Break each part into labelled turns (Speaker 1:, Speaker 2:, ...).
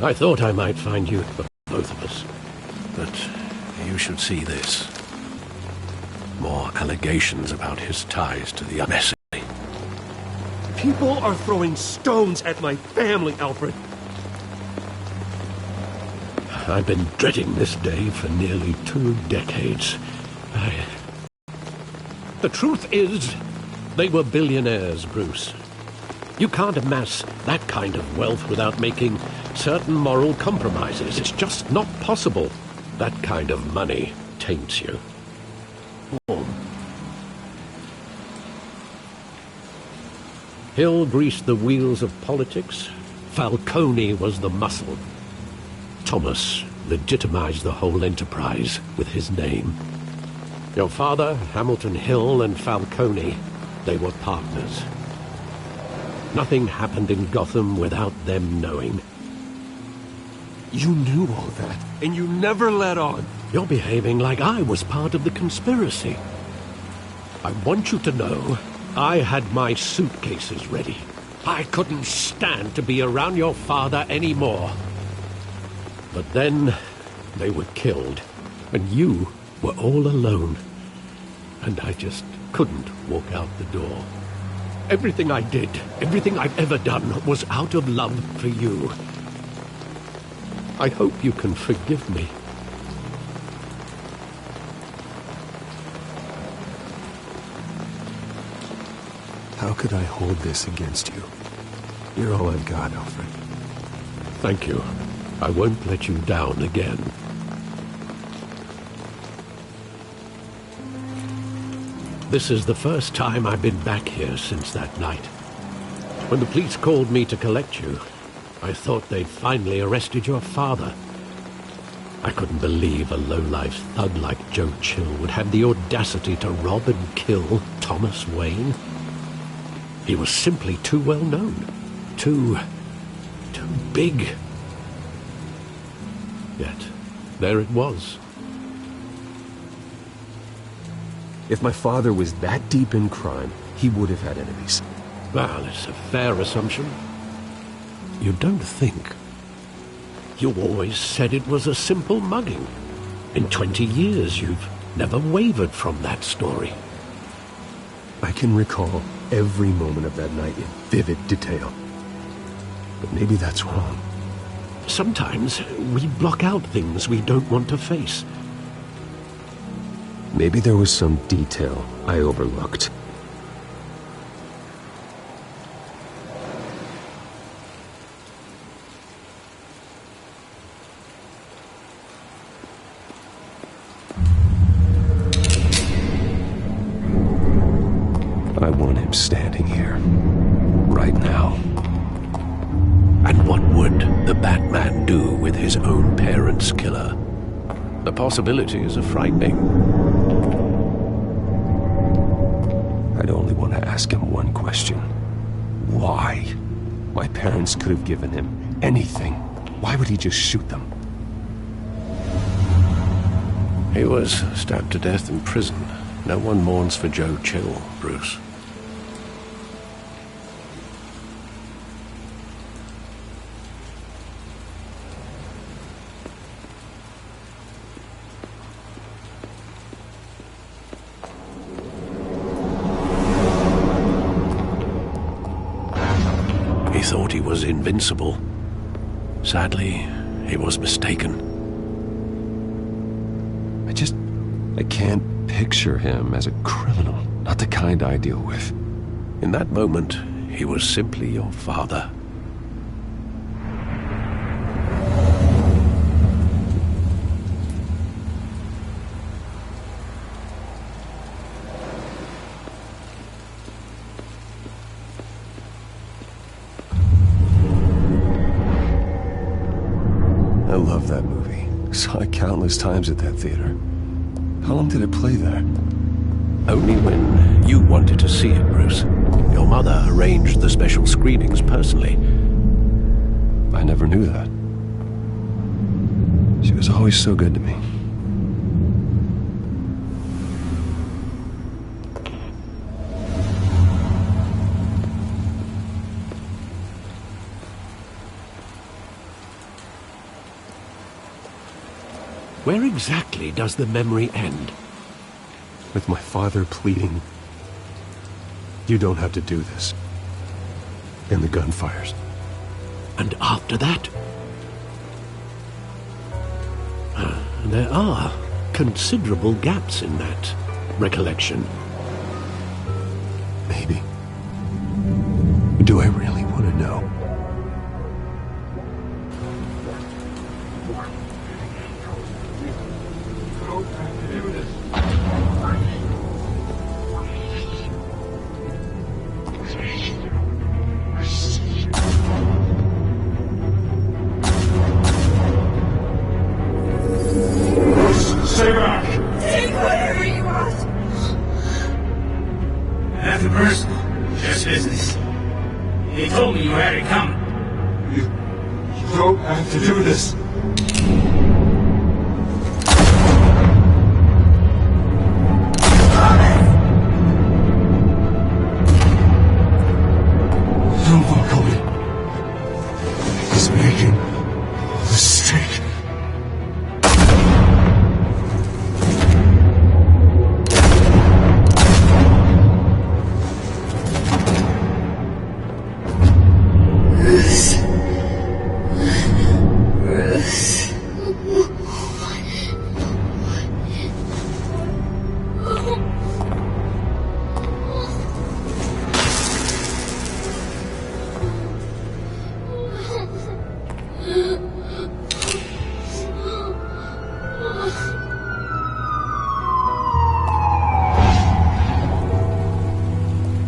Speaker 1: I thought I might find you for both of us. But you should see this. More allegations about his ties to the messy.
Speaker 2: People are throwing stones at my family, Alfred.
Speaker 1: I've been dreading this day for nearly 2 decades. The truth is, they were billionaires, Bruce. You can't amass that kind of wealth without making certain moral compromises. It's just not possible. That kind of money taints you. Hill greased the wheels of politics. Falcone was the muscle. Thomas legitimized the whole enterprise with his name. Your father, Hamilton Hill, and Falcone, they were partners. Nothing happened in Gotham without them knowing.
Speaker 2: You knew all that, and you never let on.
Speaker 1: You're behaving like I was part of the conspiracy. I want you to know I had my suitcases ready. I couldn't stand to be around your father anymore. But then they were killed, and you were all alone. And I just couldn't walk out the door. Everything I did, everything I've ever done, was out of love for you. I hope you can forgive me.
Speaker 2: How could I hold this against you? You're all I've got, Alfred.
Speaker 1: Thank you. I won't let you down again. This is the first time I've been back here since that night. When the police called me to collect you, I thought they'd finally arrested your father. I couldn't believe a low-life thug like Joe Chill would have the audacity to rob and kill Thomas Wayne. He was simply too well known. Too big. Yet, there it was.
Speaker 2: If my father was that deep in crime, he would have had enemies.
Speaker 1: Well, it's a fair assumption. You don't think. You always said it was a simple mugging. In 20 years, you've never wavered from that story.
Speaker 2: I can recall every moment of that night in vivid detail. But maybe that's wrong.
Speaker 1: Sometimes we block out things we don't want to face.
Speaker 2: Maybe there was some detail I overlooked. I want him standing here, right now.
Speaker 1: And what would the Batman do with his own parents' killer? The possibilities are frightening.
Speaker 2: I'd only want to ask him one question. Why? My parents could have given him anything. Why would he just shoot them?
Speaker 1: He was stabbed to death in prison. No one mourns for Joe Chill, Bruce. He thought he was invincible. Sadly, he was mistaken.
Speaker 2: I can't picture him as a criminal, not the kind I deal with.
Speaker 1: In that moment, he was simply your father.
Speaker 2: I love that movie. Saw it countless times at that theater. How long did it play there?
Speaker 1: Only when you wanted to see it, Bruce. Your mother arranged the special screenings personally.
Speaker 2: I never knew that. She was always so good to me.
Speaker 1: Where exactly does the memory end?
Speaker 2: With my father pleading, "You don't have to do this." And the gunfires.
Speaker 1: And after that? There are considerable gaps in that recollection.
Speaker 2: Maybe. Do I really want to know?
Speaker 3: Stay back!
Speaker 4: Take whatever you want!
Speaker 3: Nothing personal, just business. He told me you had it coming. You don't have to do this. Don't walk away. He's making a mistake.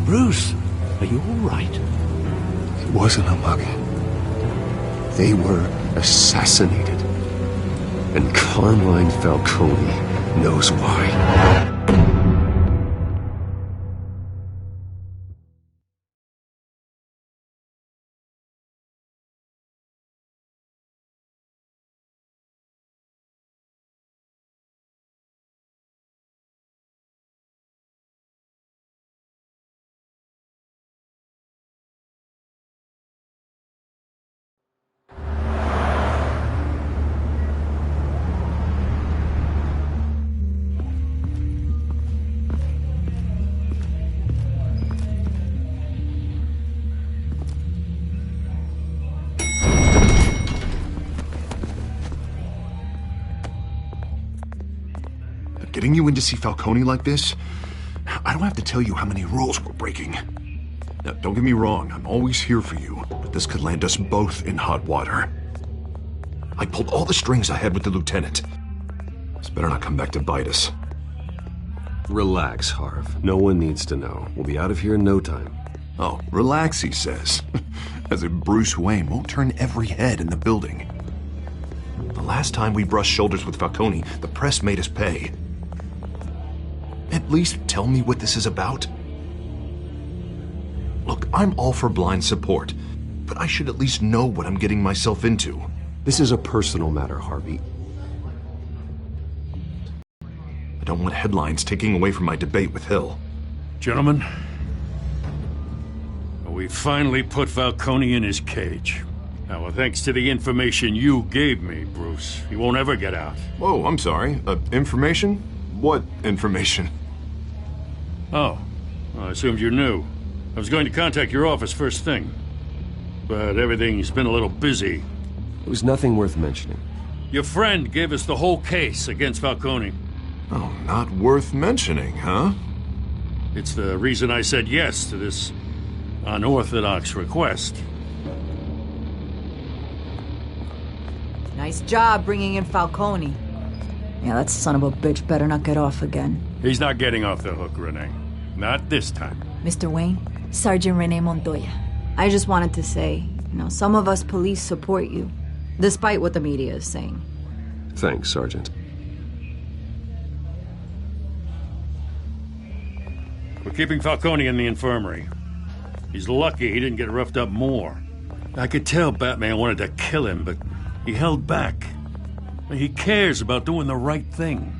Speaker 1: Bruce, are you all right?
Speaker 2: It wasn't a mugging. They were assassinated. And Carmine Falcone knows why.
Speaker 5: Getting you in to see Falcone like this? I don't have to tell you how many rules we're breaking. Now, don't get me wrong, I'm always here for you, but this could land us both in hot water. I pulled all the strings I had with the lieutenant. This better not come back to bite us.
Speaker 2: Relax, Harv. No one needs to know. We'll be out of here in no time.
Speaker 5: Oh, relax, he says. As if Bruce Wayne won't turn every head in the building. The last time we brushed shoulders with Falcone, the press made us pay. At least tell me what this is about. Look, I'm all for blind support, but I should at least know what I'm getting myself into.
Speaker 2: This is a personal matter, Harvey.
Speaker 5: I don't want headlines taking away from my debate with Hill.
Speaker 3: Gentlemen, we finally put Falcone in his cage. Now, thanks to the information you gave me, Bruce, he won't ever get out.
Speaker 5: Whoa, I'm sorry. Information? What information?
Speaker 3: Oh, well, I assumed you knew. I was going to contact your office first thing, but everything's been a little busy.
Speaker 2: It was nothing worth mentioning.
Speaker 3: Your friend gave us the whole case against Falcone.
Speaker 5: Oh, not worth mentioning, huh?
Speaker 3: It's the reason I said yes to this unorthodox request.
Speaker 4: Nice job bringing in Falcone. Yeah, that son of a bitch better not get off again.
Speaker 3: He's not getting off the hook, Renee. Not this time.
Speaker 4: Mr. Wayne, Sergeant Renee Montoya. I just wanted to say, some of us police support you, despite what the media is saying.
Speaker 2: Thanks, Sergeant.
Speaker 3: We're keeping Falcone in the infirmary. He's lucky he didn't get roughed up more. I could tell Batman wanted to kill him, but he held back. He cares about doing the right thing.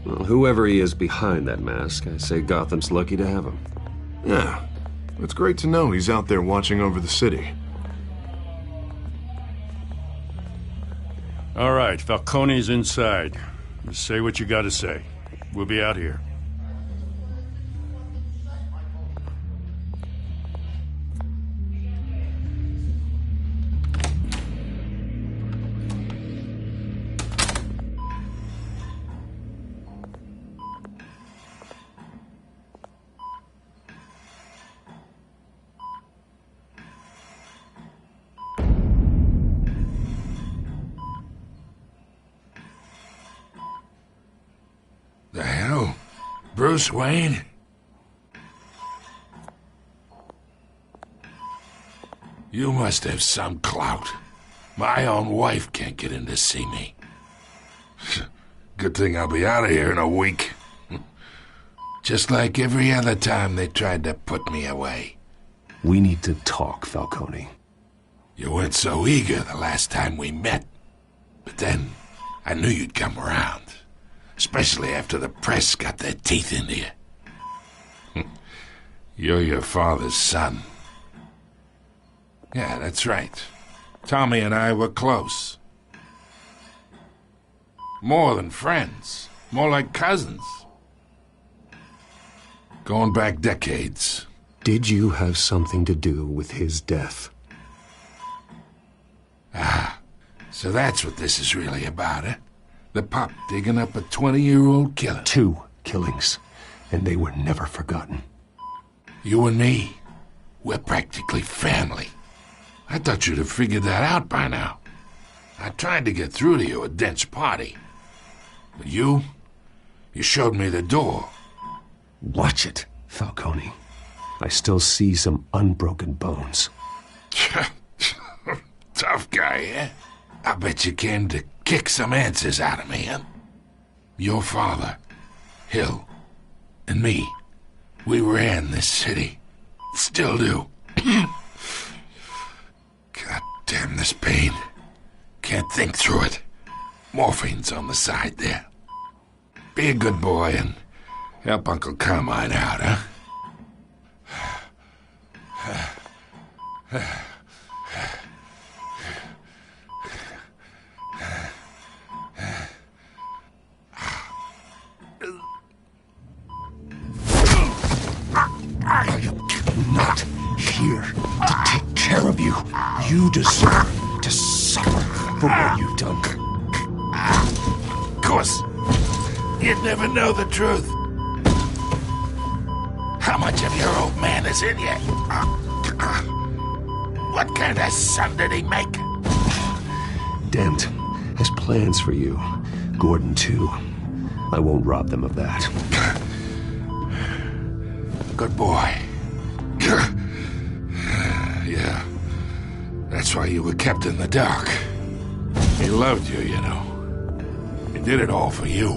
Speaker 2: Well, whoever he is behind that mask, I say Gotham's lucky to have him.
Speaker 5: Yeah, it's great to know he's out there watching over the city.
Speaker 3: All right, Falcone's inside. Just say what you gotta say. We'll be out here.
Speaker 6: The hell? Bruce Wayne? You must have some clout. My own wife can't get in to see me. Good thing I'll be out of here in a week. Just like every other time they tried to put me away.
Speaker 2: We need to talk, Falcone.
Speaker 6: You weren't so eager the last time we met. But then, I knew you'd come around. Especially after the press got their teeth into you. You're your father's son. Yeah, that's right. Tommy and I were close. More than friends. More like cousins. Going back decades.
Speaker 2: Did you have something to do with his death?
Speaker 6: Ah, so that's what this is really about, eh? The pop digging up a 20-year-old killer.
Speaker 2: 2 killings, and they were never forgotten.
Speaker 6: You and me, we're practically family. I thought you'd have figured that out by now. I tried to get through to you at Dent's party. But you showed me the door.
Speaker 2: Watch it, Falcone. I still see some unbroken bones.
Speaker 6: Tough guy, eh? I bet you came to kick some answers out of me, huh? Your father, Hill, and me, we ran this city. Still do. God damn this pain. Can't think through it. Morphine's on the side there. Be a good boy and help Uncle Carmine out, huh?
Speaker 2: I am not here to take care of you. You deserve to suffer for what you've done.
Speaker 6: Of course, you'd never know the truth. How much of your old man is in you? What kind of son did he make?
Speaker 2: Dent has plans for you. Gordon, too. I won't rob them of that.
Speaker 6: Good boy. Yeah. That's why you were kept in the dark. He loved you, you know. He did it all for you.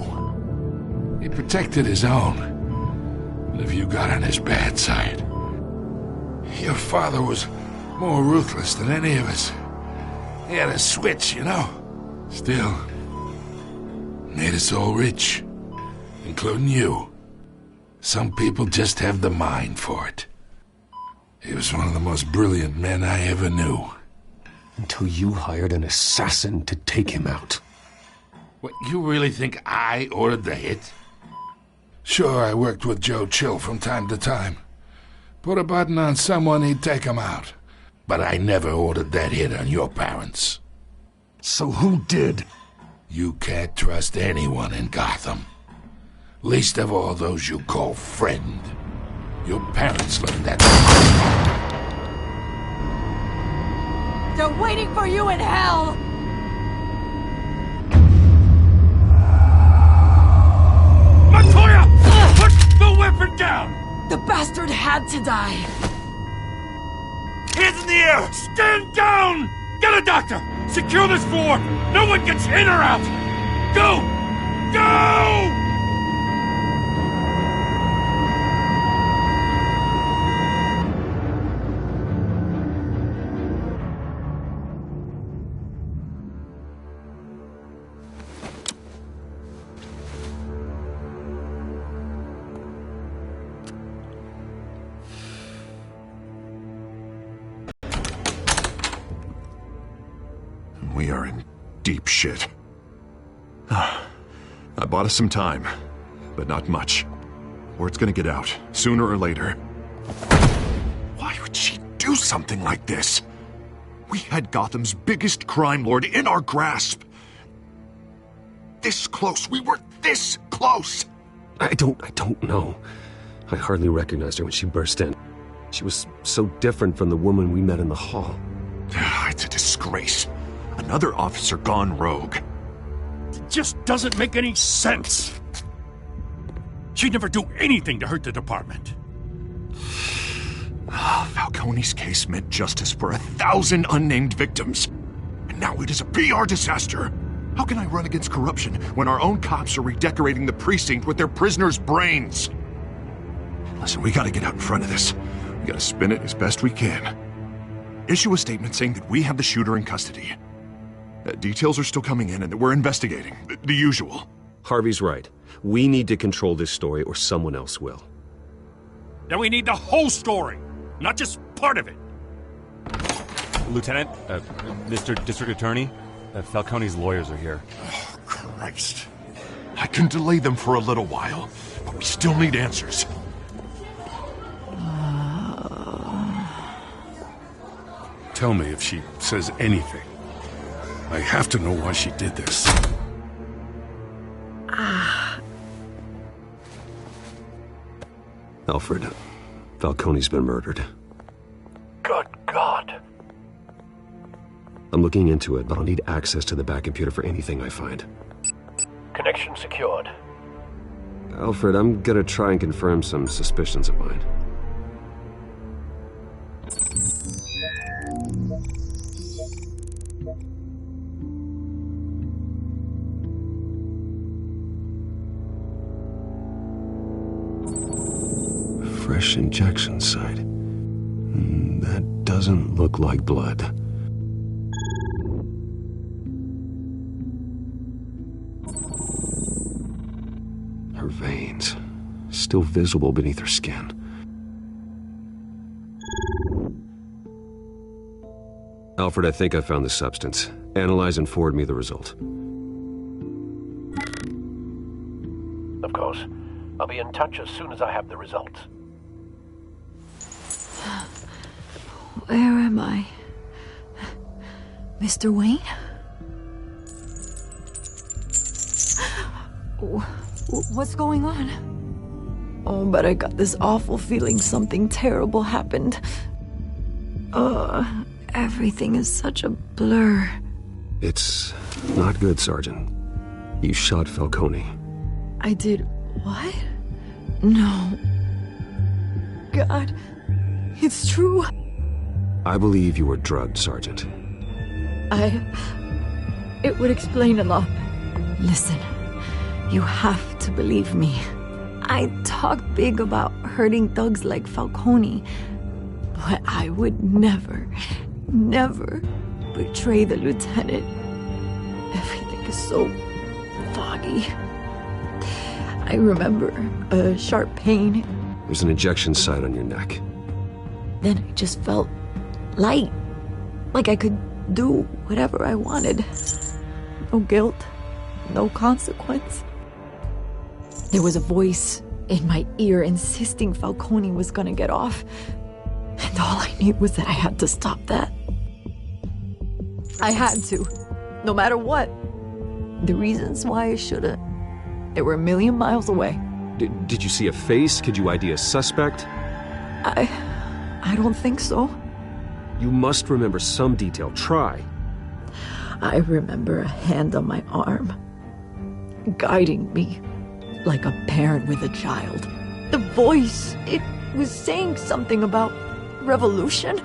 Speaker 6: He protected his own. But if you got on his bad side, your father was more ruthless than any of us. He had a switch, you know. Still, made us all rich, including you. Some people just have the mind for it. He was one of the most brilliant men I ever knew.
Speaker 2: Until you hired an assassin to take him out.
Speaker 6: What, you really think I ordered the hit? Sure, I worked with Joe Chill from time to time. Put a button on someone, he'd take him out. But I never ordered that hit on your parents.
Speaker 2: So who did?
Speaker 6: You can't trust anyone in Gotham. Least of all those you call friend. Your parents learned that.
Speaker 4: They're waiting for you in hell!
Speaker 3: Montoya! Put the weapon down!
Speaker 4: The bastard had to die.
Speaker 3: Hands in the air! Stand down! Get a doctor! Secure this floor! No one gets in or out! Go! Go!
Speaker 5: We are in deep shit. I bought us some time, but not much. Word's gonna get out, sooner or later. Why would she do something like this? We had Gotham's biggest crime lord in our grasp. This close. We were this close.
Speaker 2: I don't know. I hardly recognized her when she burst in. She was so different from the woman we met in the hall.
Speaker 5: It's a disgrace. Another officer gone rogue.
Speaker 3: It just doesn't make any sense. She'd never do anything to hurt the department.
Speaker 5: Falcone's case meant justice for 1,000 unnamed victims. And now it is a PR disaster. How can I run against corruption when our own cops are redecorating the precinct with their prisoners' brains? Listen, we gotta get out in front of this. We gotta spin it as best we can. Issue a statement saying that we have the shooter in custody. Details are still coming in and that we're investigating. The usual.
Speaker 2: Harvey's right. We need to control this story or someone else will.
Speaker 3: Then we need the whole story, not just part of it.
Speaker 7: Lieutenant, Mr. District Attorney, Falcone's lawyers are here.
Speaker 5: Oh, Christ. I can delay them for a little while, but we still need answers.
Speaker 3: Tell me if she says anything. I have to know why she did this.
Speaker 2: Alfred, Falcone's been murdered.
Speaker 1: Good God.
Speaker 2: I'm looking into it, but I'll need access to the back computer for anything I find.
Speaker 1: Connection secured.
Speaker 2: Alfred, I'm gonna try and confirm some suspicions of mine. Fresh injection site. That doesn't look like blood. Her veins, still visible beneath her skin. Alfred, I think I found the substance. Analyze and forward me the result.
Speaker 1: Of course. I'll be in touch as soon as I have the results.
Speaker 4: Where am I? Mr. Wayne? What's going on? Oh, but I got this awful feeling something terrible happened. Everything is such a blur.
Speaker 2: It's not good, Sergeant. You shot Falcone.
Speaker 4: I did what? No. God, it's true.
Speaker 2: I believe you were drugged, Sergeant.
Speaker 4: It would explain a lot. Listen, you have to believe me. I talk big about hurting thugs like Falcone, but I would never betray the lieutenant. Everything is so foggy. I remember a sharp pain.
Speaker 2: There's an injection site on your neck.
Speaker 4: Then I just felt light, like I could do whatever I wanted. No guilt, no consequence. There was a voice in my ear insisting Falcone was gonna get off, and all I knew was that I had to stop that. I had to, no matter what. The reasons why I shouldn't, they were a million miles away.
Speaker 2: Did you see a face? Could you ID a suspect?
Speaker 4: I don't think so.
Speaker 2: You must remember some detail. Try.
Speaker 4: I remember a hand on my arm, guiding me like a parent with a child. The voice, it was saying something about revolution.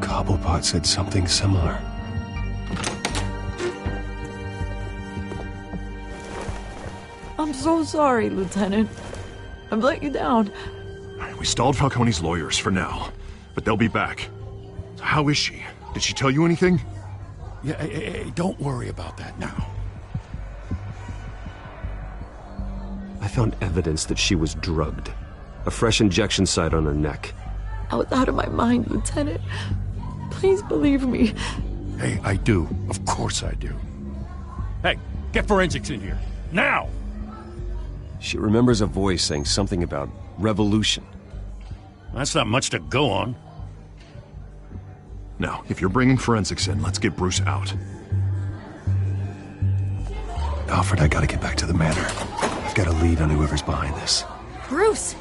Speaker 2: Cobblepot said something similar.
Speaker 4: I'm so sorry, Lieutenant. I've let you down.
Speaker 5: We stalled Falcone's lawyers for now, but they'll be back. So how is she? Did she tell you anything?
Speaker 3: Yeah, hey, don't worry about that now.
Speaker 2: I found evidence that she was drugged. A fresh injection site on her neck.
Speaker 4: I was out of my mind, Lieutenant. Please believe me.
Speaker 3: Hey, I do. Of course I do. Hey, get forensics in here. Now!
Speaker 2: She remembers a voice saying something about revolution.
Speaker 3: That's not much to go on.
Speaker 5: Now, if you're bringing forensics in, let's get Bruce out.
Speaker 2: Alfred, I gotta get back to the manor. I've got a lead on whoever's behind this.
Speaker 8: Bruce!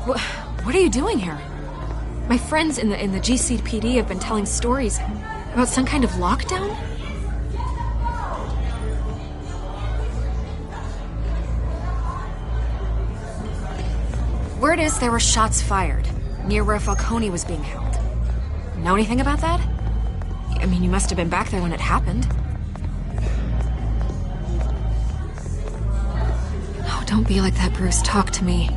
Speaker 8: What are you doing here? My friends in the GCPD have been telling stories about some kind of lockdown? Word is there were shots fired near where Falcone was being held. Know anything about that? I mean, you must have been back there when it happened. Oh, don't be like that, Bruce. Talk to me.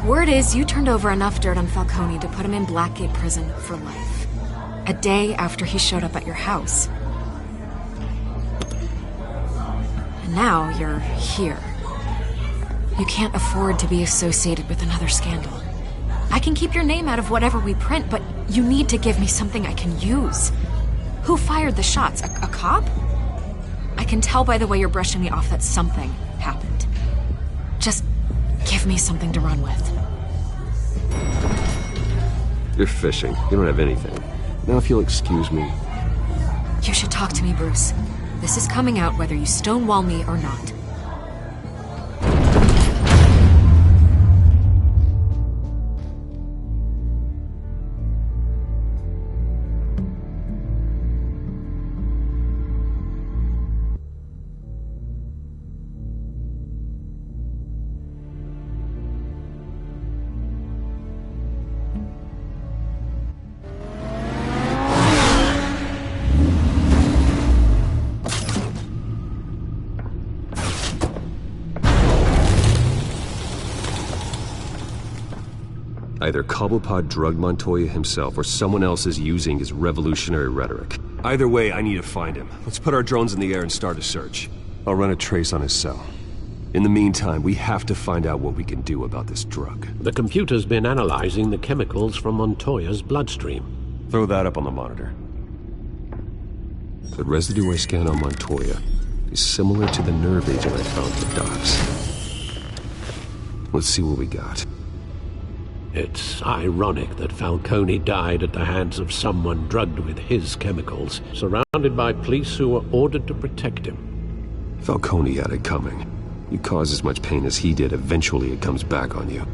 Speaker 8: Word is you turned over enough dirt on Falcone to put him in Blackgate Prison for life. A day after he showed up at your house. And now you're here. You can't afford to be associated with another scandal. I can keep your name out of whatever we print, but you need to give me something I can use. Who fired the shots? A cop? I can tell by the way you're brushing me off that something happened. Just give me something to run with.
Speaker 2: You're fishing. You don't have anything. Now if you'll excuse me.
Speaker 8: You should talk to me, Bruce. This is coming out whether you stonewall me or not.
Speaker 2: Either Cobblepot drugged Montoya himself, or someone else is using his revolutionary rhetoric. Either way, I need to find him. Let's put our drones in the air and start a search. I'll run a trace on his cell. In the meantime, we have to find out what we can do about this drug.
Speaker 1: The computer's been analyzing the chemicals from Montoya's bloodstream.
Speaker 2: Throw that up on the monitor. The residue I scanned on Montoya is similar to the nerve agent I found at the docks. Let's see what we got.
Speaker 1: It's ironic that Falcone died at the hands of someone drugged with his chemicals, surrounded by police who were ordered to protect him.
Speaker 2: Falcone had it coming. You cause as much pain as he did, eventually it comes back on you.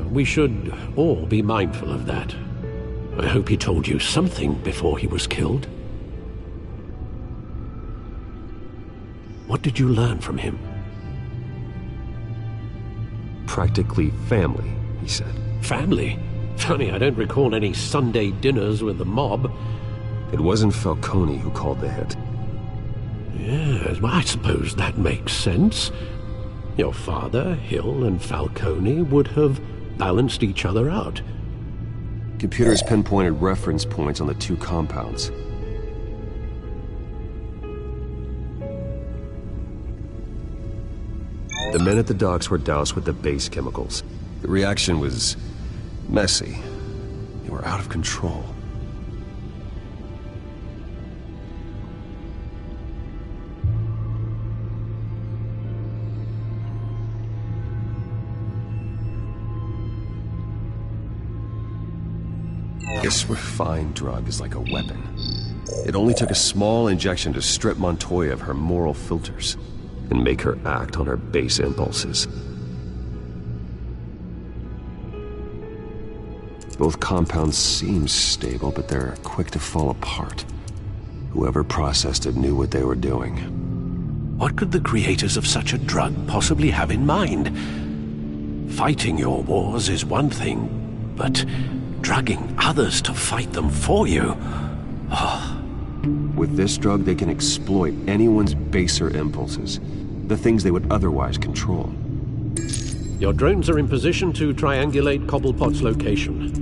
Speaker 1: We should all be mindful of that. I hope he told you something before he was killed. What did you learn from him?
Speaker 2: Practically family, he said.
Speaker 1: Family? Funny, I don't recall any Sunday dinners with the mob.
Speaker 2: It wasn't Falcone who called the hit.
Speaker 1: Yes, well, I suppose that makes sense. Your father, Hill, and Falcone would have balanced each other out.
Speaker 2: Computers pinpointed reference points on the two compounds. The men at the docks were doused with the base chemicals. The reaction was messy. They were out of control. This refined drug is like a weapon. It only took a small injection to strip Montoya of her moral filters and make her act on her base impulses. Both compounds seem stable, but they're quick to fall apart. Whoever processed it knew what they were doing.
Speaker 1: What could the creators of such a drug possibly have in mind? Fighting your wars is one thing, but drugging others to fight them for you? Oh.
Speaker 2: With this drug, they can exploit anyone's baser impulses, the things they would otherwise control.
Speaker 1: Your drones are in position to triangulate Cobblepot's location.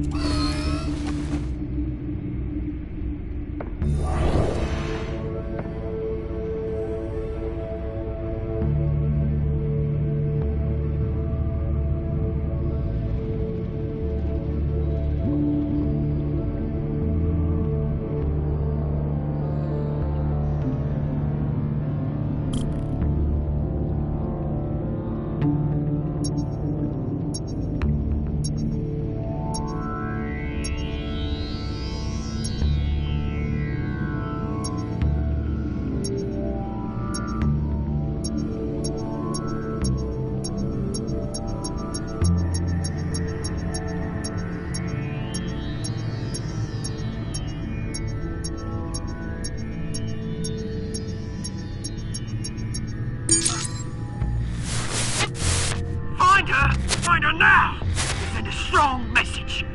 Speaker 9: Find her! Find her now! Send a strong message.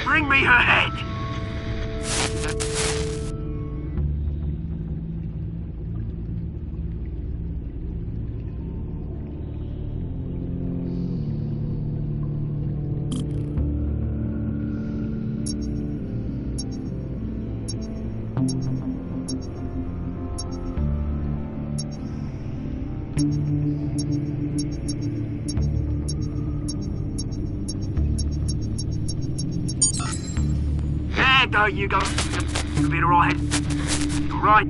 Speaker 9: Bring me her head! There you go. You'll be alright. You're right.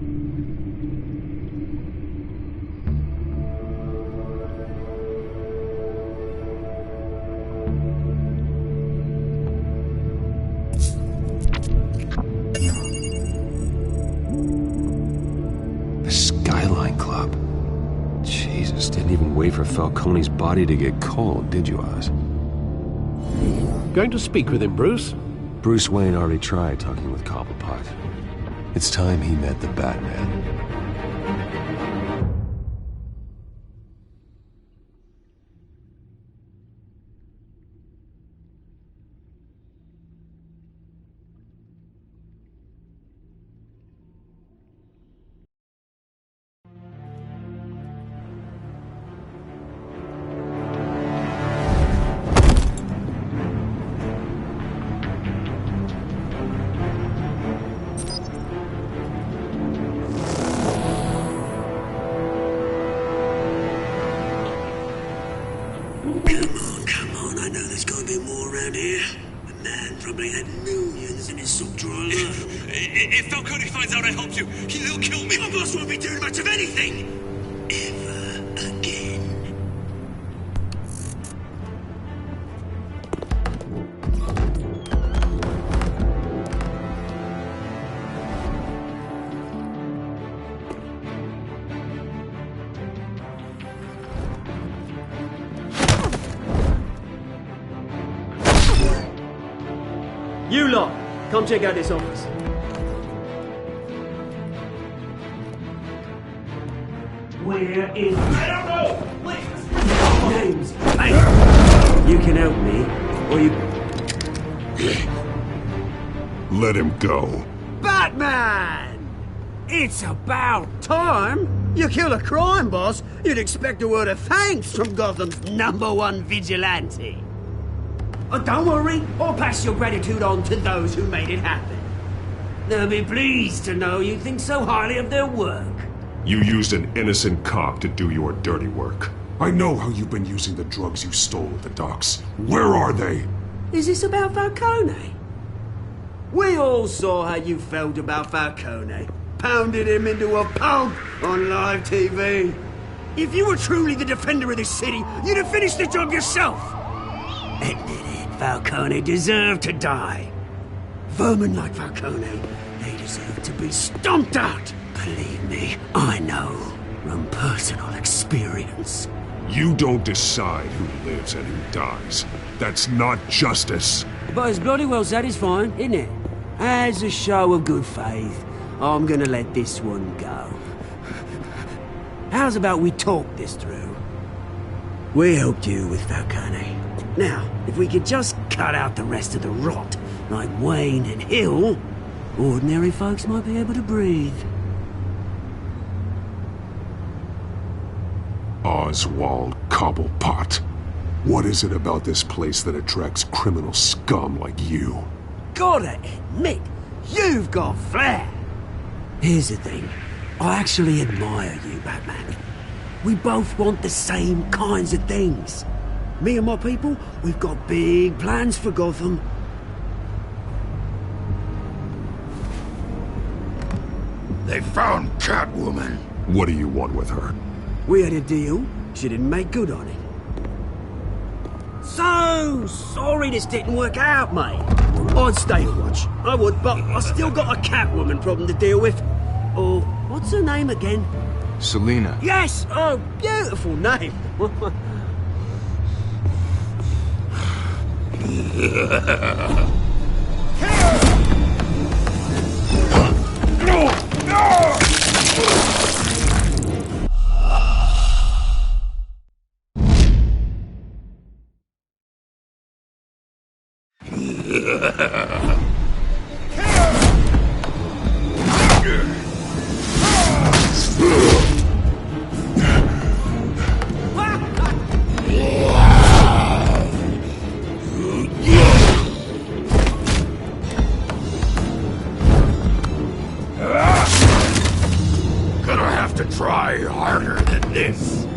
Speaker 2: The Skyline Club. Jesus, didn't even wait for Falcone's body to get cold, did you, Oz?
Speaker 1: Going to speak with him, Bruce?
Speaker 2: Bruce Wayne already tried talking with Cobblepot. It's time he met the Batman.
Speaker 10: Come on, I know there's gotta be more around here. The man probably had millions in his sock drawer alone.
Speaker 11: If Falcone finds out I helped you, he'll kill me.
Speaker 10: Your boss won't be doing much of anything! Ever again.
Speaker 12: You lot, come check out this office.
Speaker 10: Where is...
Speaker 12: I don't know! Wait!
Speaker 10: James, hey! You can help me, or you...
Speaker 5: Let him go.
Speaker 9: Batman! It's about time! You kill a crime boss, you'd expect a word of thanks from Gotham's #1 vigilante. Oh, don't worry, I'll pass your gratitude on to those who made it happen. They'll be pleased to know you think so highly of their work.
Speaker 5: You used an innocent cop to do your dirty work. I know how you've been using the drugs you stole at the docks. Where are they?
Speaker 9: Is this about Falcone? We all saw how you felt about Falcone. Pounded him into a pulp on live TV. If you were truly the defender of this city, you'd have finished the job yourself. Admit it, Falcone deserved to die. Vermin like Falcone, they deserve to be stomped out. Believe me, I know from personal experience.
Speaker 5: You don't decide who lives and who dies. That's not justice.
Speaker 9: But it's bloody well satisfying, isn't it? As a show of good faith, I'm gonna let this one go. How's about we talk this through? We helped you with Falcone. Now, if we could just cut out the rest of the rot, like Wayne and Hill, ordinary folks might be able to breathe.
Speaker 5: Oswald Cobblepot. What is it about this place that attracts criminal scum like you?
Speaker 9: Gotta admit, you've got flair. Here's the thing. I actually admire you, Batman. We both want the same kinds of things. Me and my people, we've got big plans for Gotham.
Speaker 6: They found Catwoman.
Speaker 5: What do you want with her?
Speaker 9: We had a deal. She didn't make good on it. So sorry this didn't work out, mate. I'd stay to watch. I would, but I still got a Catwoman problem to deal with. Oh, what's her name again?
Speaker 13: Selina.
Speaker 9: Yes! Oh, beautiful name.
Speaker 6: Gonna have to try harder than this.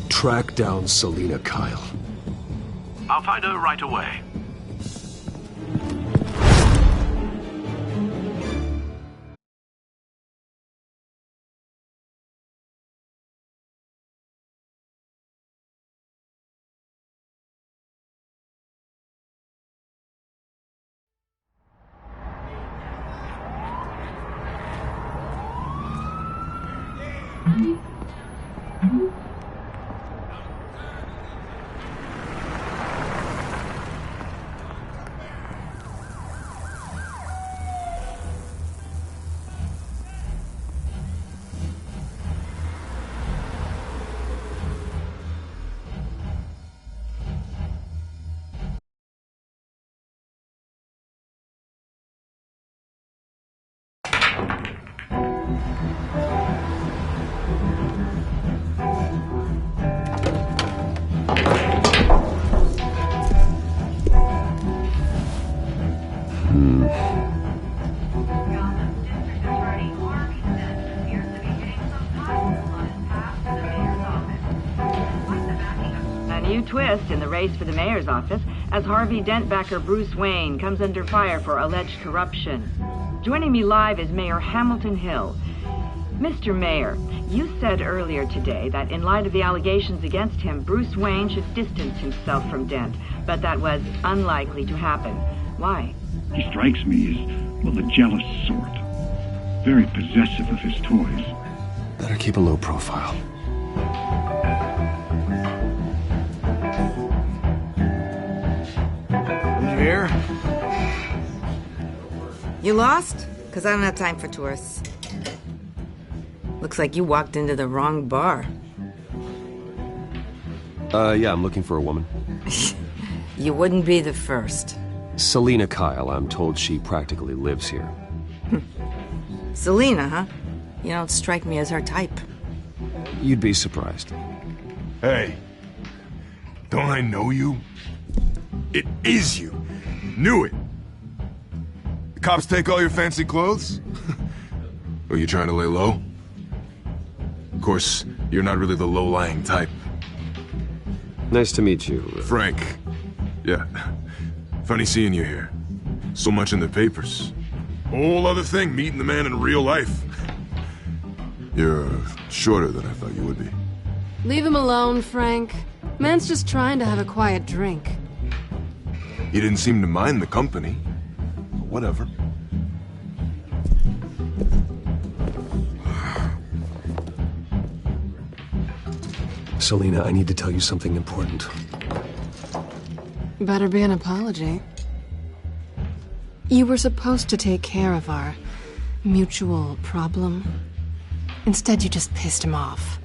Speaker 2: Track down Selina Kyle.
Speaker 1: I'll find her right away.
Speaker 14: Twist in the race for the mayor's office as Harvey Dent backer Bruce Wayne comes under fire for alleged corruption. Joining me live is Mayor Hamilton Hill. Mr. Mayor, you said earlier today that in light of the allegations against him, Bruce Wayne should distance himself from Dent, but that was unlikely to happen. Why?
Speaker 15: He strikes me as, well, the jealous sort. Very possessive of his toys.
Speaker 2: Better keep a low profile.
Speaker 13: Here?
Speaker 16: You lost? Because I don't have time for tourists. Looks like you walked into the wrong bar.
Speaker 2: Yeah, I'm looking for a woman.
Speaker 16: You wouldn't be the first.
Speaker 2: Selina Kyle, I'm told she practically lives here.
Speaker 16: Selina, huh? You don't strike me as her type.
Speaker 2: You'd be surprised.
Speaker 5: Hey, don't I know you? It is you. Knew it. The cops take all your fancy clothes? Are you trying to lay low? Of course, you're not really the low-lying type.
Speaker 2: Nice to meet you.
Speaker 5: Frank. Yeah. Funny seeing you here. So much in the papers. Whole other thing, meeting the man in real life. You're shorter than I thought you would be.
Speaker 17: Leave him alone, Frank. Man's just trying to have a quiet drink.
Speaker 5: He didn't seem to mind the company. Whatever.
Speaker 2: Selina, I need to tell you something important.
Speaker 17: Better be an apology. You were supposed to take care of our mutual problem. Instead, you just pissed him off.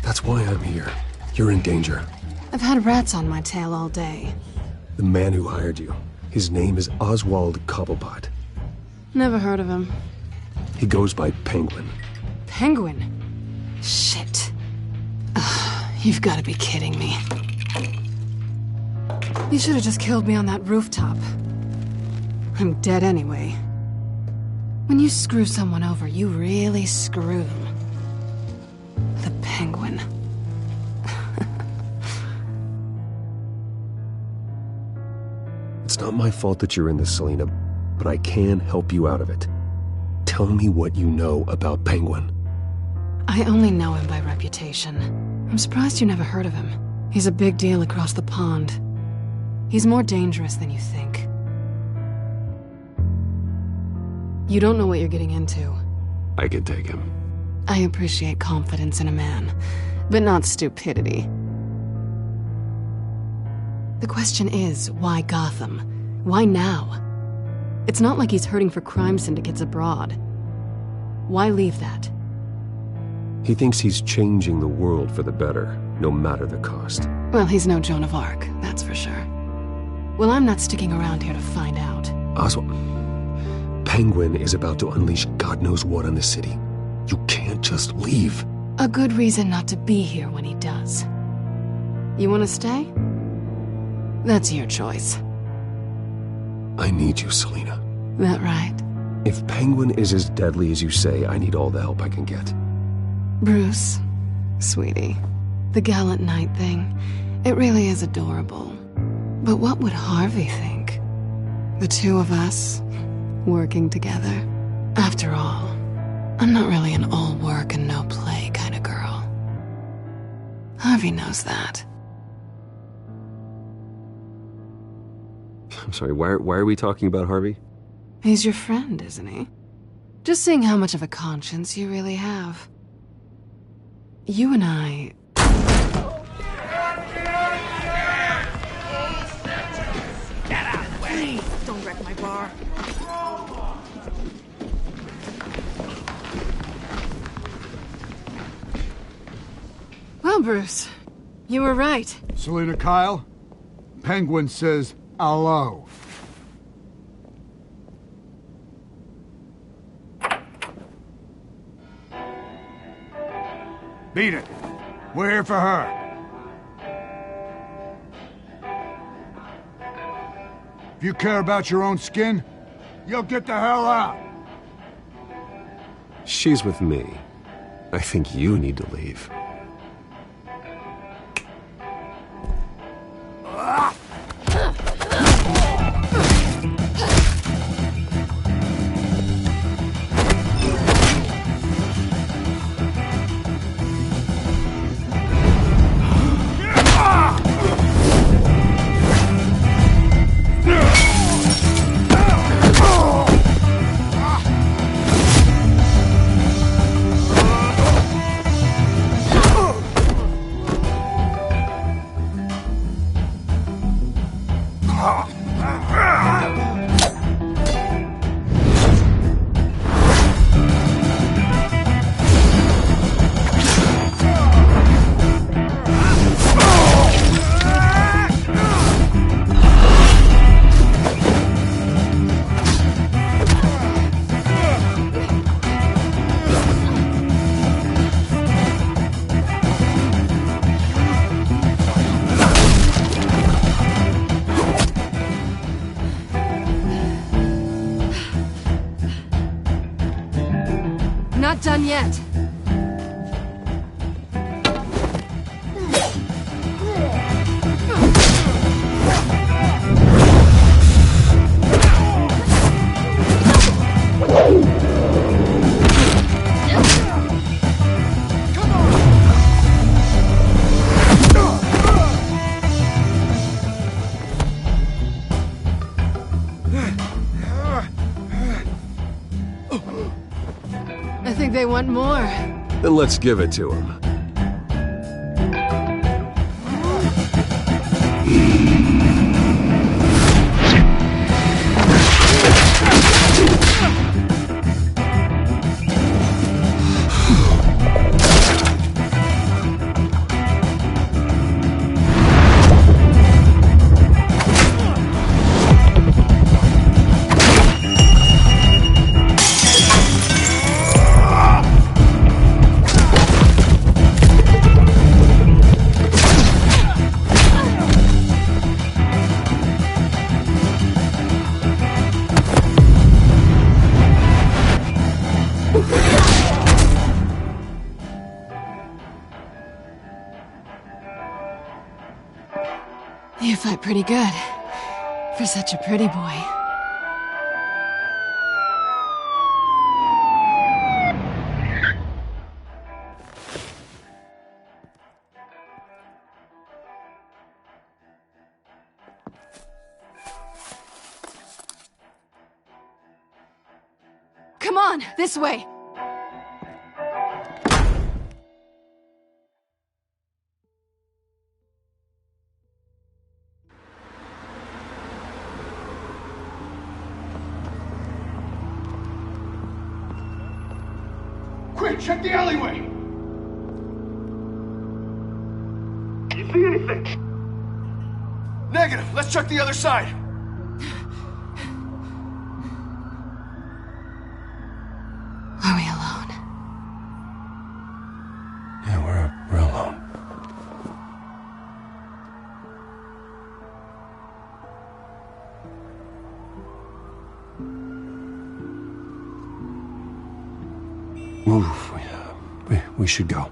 Speaker 2: That's why I'm here. You're in danger.
Speaker 17: I've had rats on my tail all day.
Speaker 2: The man who hired you, his name is Oswald Cobblepot.
Speaker 17: Never heard of him.
Speaker 2: He goes by Penguin.
Speaker 17: Penguin? Shit. Ugh, you've got to be kidding me. You should have just killed me on that rooftop. I'm dead anyway. When you screw someone over, you really screw them. The Penguin.
Speaker 2: It's not my fault that you're in this, Selina, but I can help you out of it. Tell me what you know about Penguin.
Speaker 17: I only know him by reputation. I'm surprised you never heard of him. He's a big deal across the pond. He's more dangerous than you think. You don't know what you're getting into.
Speaker 2: I can take him.
Speaker 17: I appreciate confidence in a man, but not stupidity. The question is, why Gotham? Why now? It's not like he's hurting for crime syndicates abroad. Why leave that?
Speaker 2: He thinks he's changing the world for the better, no matter the cost.
Speaker 17: Well, he's no Joan of Arc, that's for sure. Well, I'm not sticking around here to find out.
Speaker 2: Oswald, Penguin is about to unleash God knows what on the city. You can't just leave.
Speaker 17: A good reason not to be here when he does. You want to stay? That's your choice.
Speaker 2: I need you, Selina.
Speaker 17: That right?
Speaker 2: If Penguin is as deadly as you say, I need all the help I can get.
Speaker 17: Bruce, sweetie, the gallant knight thing, it really is adorable. But what would Harvey think? The two of us, working together. After all, I'm not really an all work and no play kind of girl. Harvey knows that.
Speaker 2: I'm sorry, why are we talking about Harvey?
Speaker 17: He's your friend, isn't he? Just seeing how much of a conscience you really have. You and I...
Speaker 18: Get out of the way! Please, don't wreck my bar.
Speaker 17: Well, Bruce, you were right.
Speaker 19: Selina Kyle, Penguin says hello. Beat it. We're here for her. If you care about your own skin, you'll get the hell out.
Speaker 2: She's with me. I think you need to leave.
Speaker 17: Not done yet. I think they want more.
Speaker 2: Then let's give it to him.
Speaker 17: You fight pretty good. For such a pretty boy. Come on, this way!
Speaker 19: Quick, check the alleyway!
Speaker 9: You see anything?
Speaker 19: Negative. Let's check the other side.
Speaker 17: Are we alone?
Speaker 2: Yeah, we're alone. Move. We should go.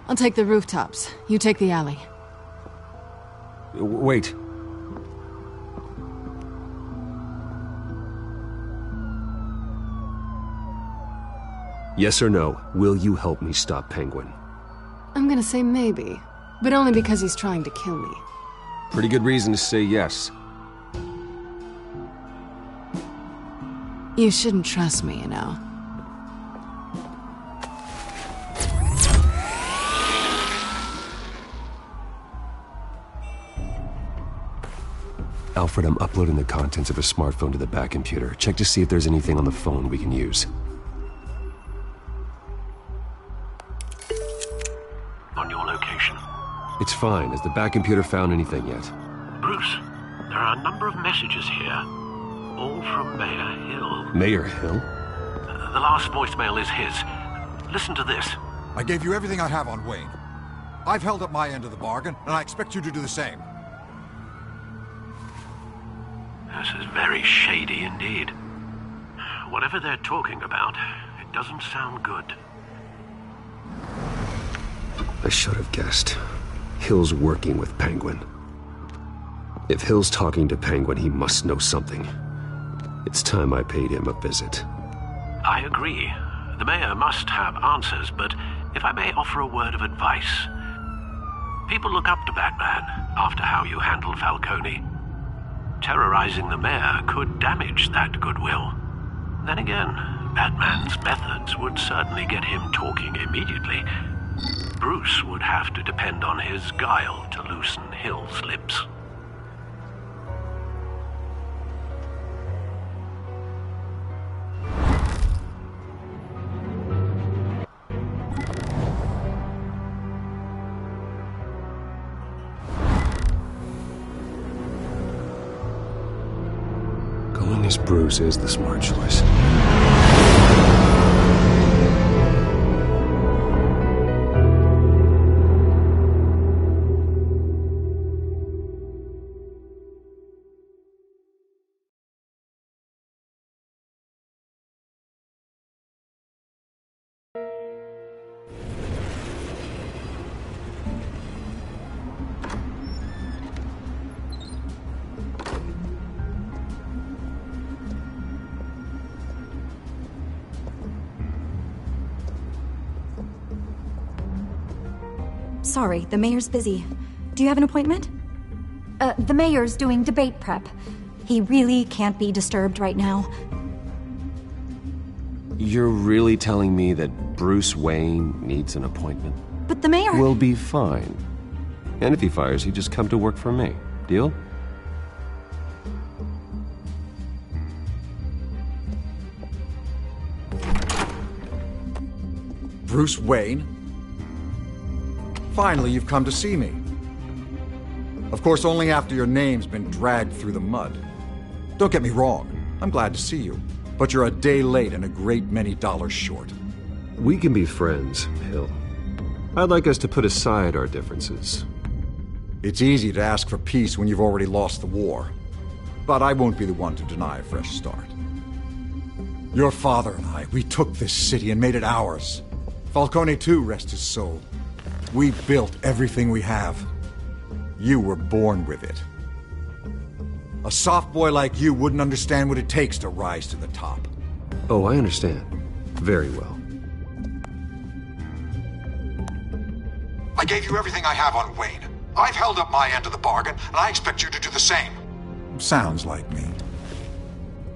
Speaker 17: I'll take the rooftops. You take the alley.
Speaker 2: Wait. Yes or no, will you help me stop Penguin?
Speaker 17: I'm gonna say maybe, but only because he's trying to kill me.
Speaker 2: Pretty good reason to say yes.
Speaker 17: You shouldn't trust me, you know.
Speaker 2: Alfred, I'm uploading the contents of a smartphone to the back computer. Check to see if there's anything on the phone we can use.
Speaker 1: On your location.
Speaker 2: It's fine. Has the back computer found anything yet?
Speaker 1: Bruce, there are a number of messages here. All from Mayor Hill.
Speaker 2: Mayor Hill?
Speaker 1: The last voicemail is his. Listen to this.
Speaker 20: I gave you everything I have on Wayne. I've held up my end of the bargain, and I expect you to do the same.
Speaker 1: This is very shady indeed. Whatever they're talking about, it doesn't sound good.
Speaker 2: I should have guessed. Hill's working with Penguin. If Hill's talking to Penguin, he must know something. It's time I paid him a visit.
Speaker 1: I agree. The mayor must have answers, but if I may offer a word of advice. People look up to Batman after how you handled Falcone. Terrorizing the mayor could damage that goodwill. Then again, Batman's methods would certainly get him talking immediately. Bruce would have to depend on his guile to loosen Hill's lips.
Speaker 2: Going as Bruce is the smart choice.
Speaker 21: Sorry, the mayor's busy. Do you have an appointment? The mayor's doing debate prep. He really can't be disturbed right now.
Speaker 2: You're really telling me that Bruce Wayne needs an appointment?
Speaker 21: But the mayor...
Speaker 2: We'll be fine. And if he fires, you just come to work for me. Deal?
Speaker 20: Bruce Wayne? Finally, you've come to see me. Of course, only after your name's been dragged through the mud. Don't get me wrong, I'm glad to see you. But you're a day late and a great many dollars short.
Speaker 2: We can be friends, Hill. I'd like us to put aside our differences.
Speaker 20: It's easy to ask for peace when you've already lost the war. But I won't be the one to deny a fresh start. Your father and I, we took this city and made it ours. Falcone too, rest his soul. We built everything we have. You were born with it. A soft boy like you wouldn't understand what it takes to rise to the top.
Speaker 2: Oh, I understand. Very well.
Speaker 20: I gave you everything I have on Wayne. I've held up my end of the bargain, and I expect you to do the same. Sounds like me.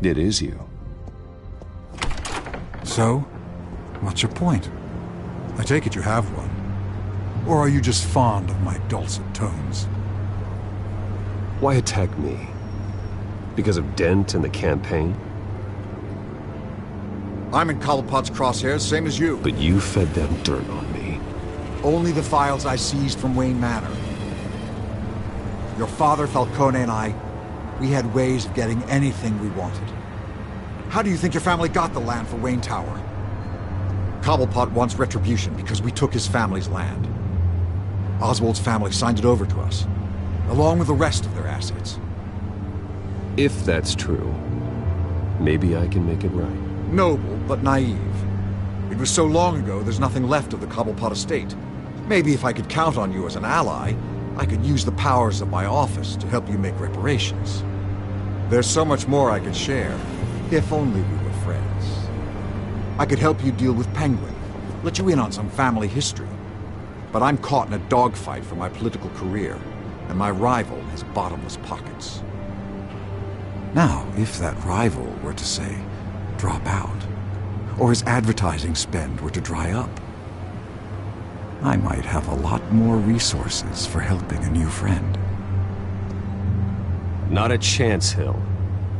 Speaker 2: It is you.
Speaker 20: So, what's your point? I take it you have one. Or are you just fond of my dulcet tones?
Speaker 2: Why attack me? Because of Dent and the campaign?
Speaker 20: I'm in Cobblepot's crosshairs, same as you.
Speaker 2: But you fed them dirt on me.
Speaker 20: Only the files I seized from Wayne Manor. Your father, Falcone, and I, we had ways of getting anything we wanted. How do you think your family got the land for Wayne Tower? Cobblepot wants retribution because we took his family's land. Oswald's family signed it over to us, along with the rest of their assets.
Speaker 2: If that's true, maybe I can make it right.
Speaker 20: Noble, but naive. It was so long ago, there's nothing left of the Cobblepot estate. Maybe if I could count on you as an ally, I could use the powers of my office to help you make reparations. There's so much more I could share, if only we were friends. I could help you deal with Penguin, let you in on some family history. But I'm caught in a dogfight for my political career, and my rival has bottomless pockets. Now, if that rival were to say, drop out, or his advertising spend were to dry up, I might have a lot more resources for helping a new friend.
Speaker 2: Not a chance, Hill.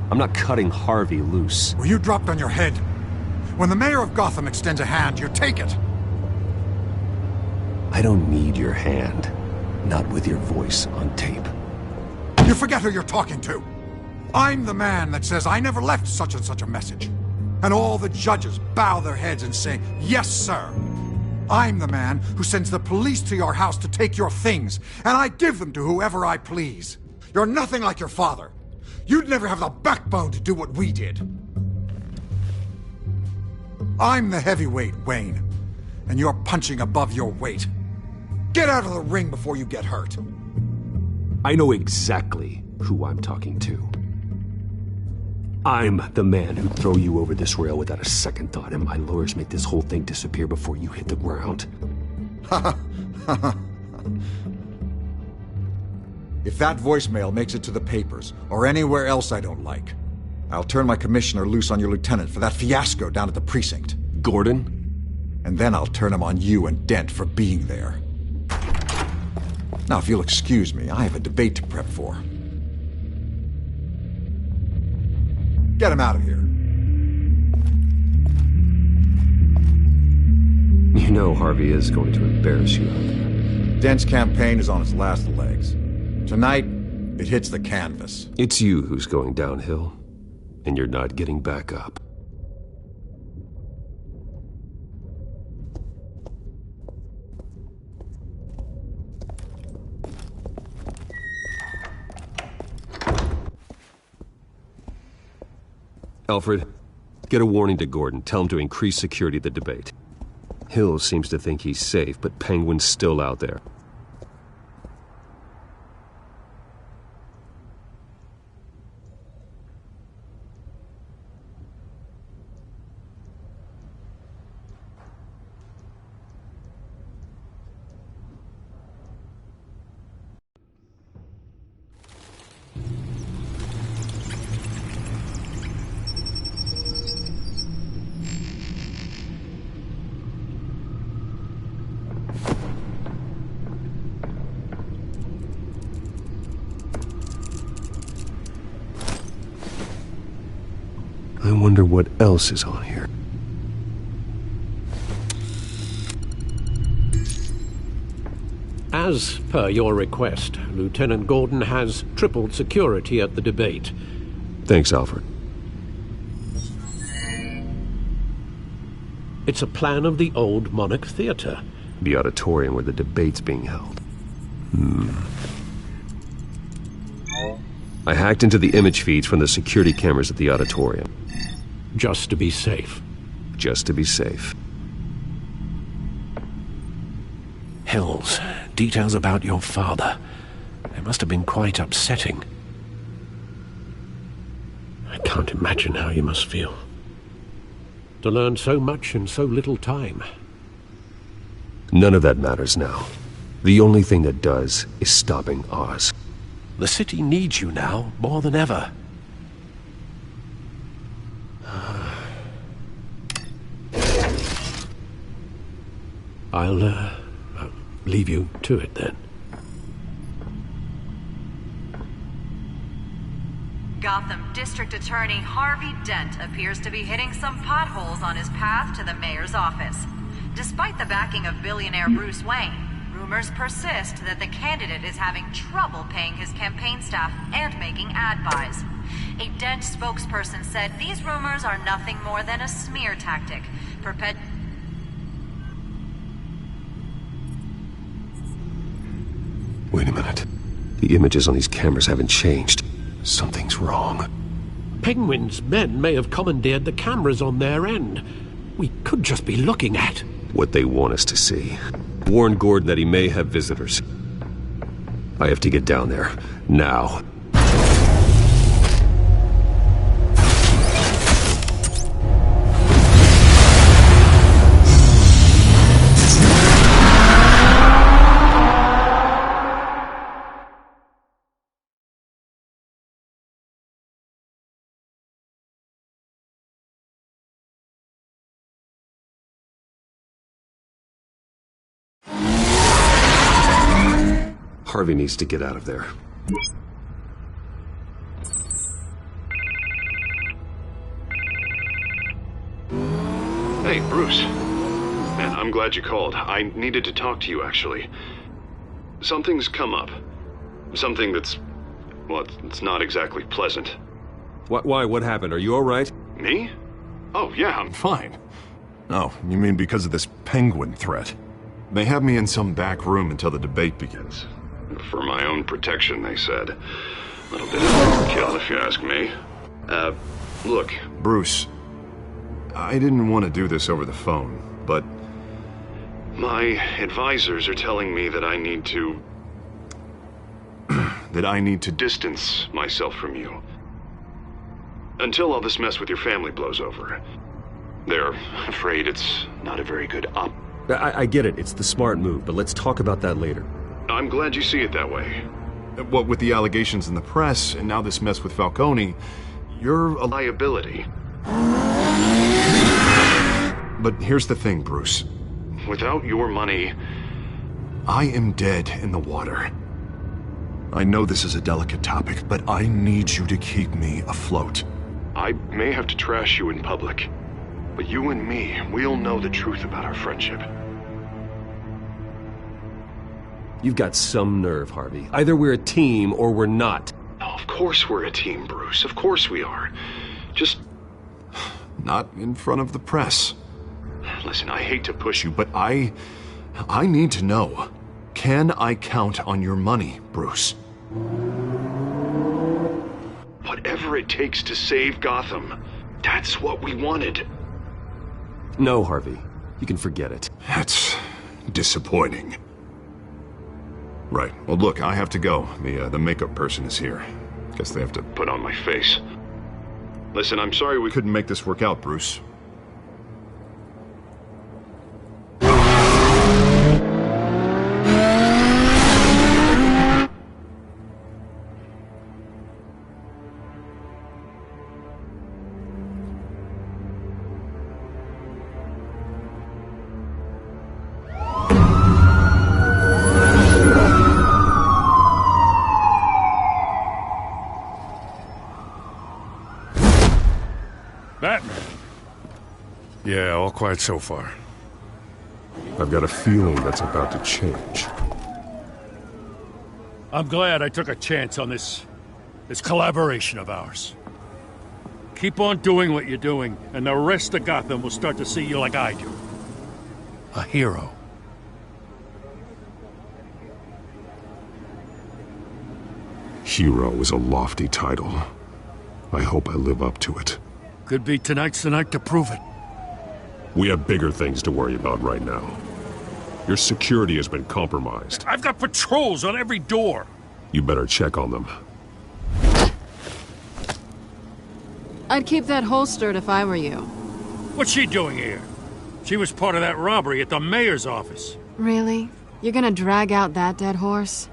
Speaker 2: I'm not cutting Harvey loose.
Speaker 20: Were you dropped on your head? When the mayor of Gotham extends a hand, you take it!
Speaker 2: I don't need your hand. Not with your voice on tape.
Speaker 20: You forget who you're talking to! I'm the man that says I never left such and such a message. And all the judges bow their heads and say, yes, sir. I'm the man who sends the police to your house to take your things, and I give them to whoever I please. You're nothing like your father. You'd never have the backbone to do what we did. I'm the heavyweight, Wayne, and you're punching above your weight. Get out of the ring before you get hurt.
Speaker 2: I know exactly who I'm talking to. I'm the man who'd throw you over this rail without a second thought, and my lawyers make this whole thing disappear before you hit the ground. If that voicemail makes it to the papers, or anywhere else I don't like, I'll turn my commissioner loose on your lieutenant for that fiasco down at the precinct. Gordon? And then I'll turn him on you and Dent for being there. Now, if you'll excuse me, I have a debate to prep for. Get him out of here. You know Harvey is going to embarrass you out there. Dent's campaign is on its last legs. Tonight, it hits the canvas. It's you who's going downhill, and you're not getting back up. Alfred, get a warning to Gordon. Tell him to increase security at the debate. Hill seems to think he's safe, but Penguin's still out there. I wonder what else is on here.
Speaker 1: As per your request, Lieutenant Gordon has tripled security at the debate.
Speaker 2: Thanks, Alfred.
Speaker 1: It's a plan of the old Monarch Theater.
Speaker 2: The auditorium where the debate's being held. I hacked into the image feeds from the security cameras at the auditorium.
Speaker 1: Just to be safe.
Speaker 2: Just to be safe.
Speaker 1: Hills, details about your father. They must have been quite upsetting. I can't imagine how you must feel. To learn so much in so little time.
Speaker 2: None of that matters now. The only thing that does is stopping Oz.
Speaker 1: The city needs you now, more than ever. I'll leave you to it then.
Speaker 7: Gotham District Attorney Harvey Dent appears to be hitting some potholes on his path to the mayor's office. Despite the backing of billionaire Bruce Wayne, rumors persist that the candidate is having trouble paying his campaign staff and making ad buys. A Dent spokesperson said these rumors are nothing more than a smear tactic.
Speaker 2: Wait a minute. The images on these cameras haven't changed. Something's wrong.
Speaker 1: Penguin's men may have commandeered the cameras on their end. We could just be looking at
Speaker 2: what they want us to see. Warn Gordon that he may have visitors. I have to get down there. Now. Harvey needs to get out of there.
Speaker 5: Hey, Bruce. Man, I'm glad you called. I needed to talk to you, actually. Something's come up. Something that's... well, it's not exactly pleasant.
Speaker 2: Why? What happened? Are you alright?
Speaker 5: Me? Oh, yeah, I'm fine. Oh, you mean because of this penguin threat? They have me in some back room until the debate begins. For my own protection, they said. A little bit of overkill, if you ask me. Look, Bruce, I didn't want to do this over the phone, but my advisors are telling me that I need to... that I need to distance myself from you. Until all this mess with your family blows over. They're afraid it's not a very good op...
Speaker 2: I get it. It's the smart move, but let's talk about that later.
Speaker 5: I'm glad you see it that way. What with the allegations in the press, and now this mess with Falcone, you're a liability. But here's the thing, Bruce. Without your money, I am dead in the water. I know this is a delicate topic, but I need you to keep me afloat. I may have to trash you in public, but you and me, we'll know the truth about our friendship.
Speaker 2: You've got some nerve, Harvey. Either we're a team or we're not.
Speaker 5: No, of course we're a team, Bruce. Of course we are. Just... not in front of the press. Listen, I hate to push you, but I need to know. Can I count on your money, Bruce? Whatever it takes to save Gotham. That's what we wanted.
Speaker 2: No, Harvey. You can forget it.
Speaker 5: That's disappointing. Right. Well, look, I have to go. The makeup person is here. Guess they have to put on my face. Listen, I'm sorry we couldn't make this work out, Bruce.
Speaker 6: Batman. Yeah, all quiet so far.
Speaker 2: I've got a feeling that's about to change.
Speaker 3: I'm glad I took a chance on this collaboration of ours. Keep on doing what you're doing, and the rest of Gotham will start to see you like I do. A hero.
Speaker 5: Hero is a lofty title. I hope I live up to it.
Speaker 3: Could be tonight's the night to prove it.
Speaker 5: We have bigger things to worry about right now. Your security has been compromised.
Speaker 3: I've got patrols on every door.
Speaker 5: You better check on them.
Speaker 17: I'd keep that holstered if I were you.
Speaker 3: What's she doing here? She was part of that robbery at the mayor's office.
Speaker 17: Really? You're gonna drag out that dead horse?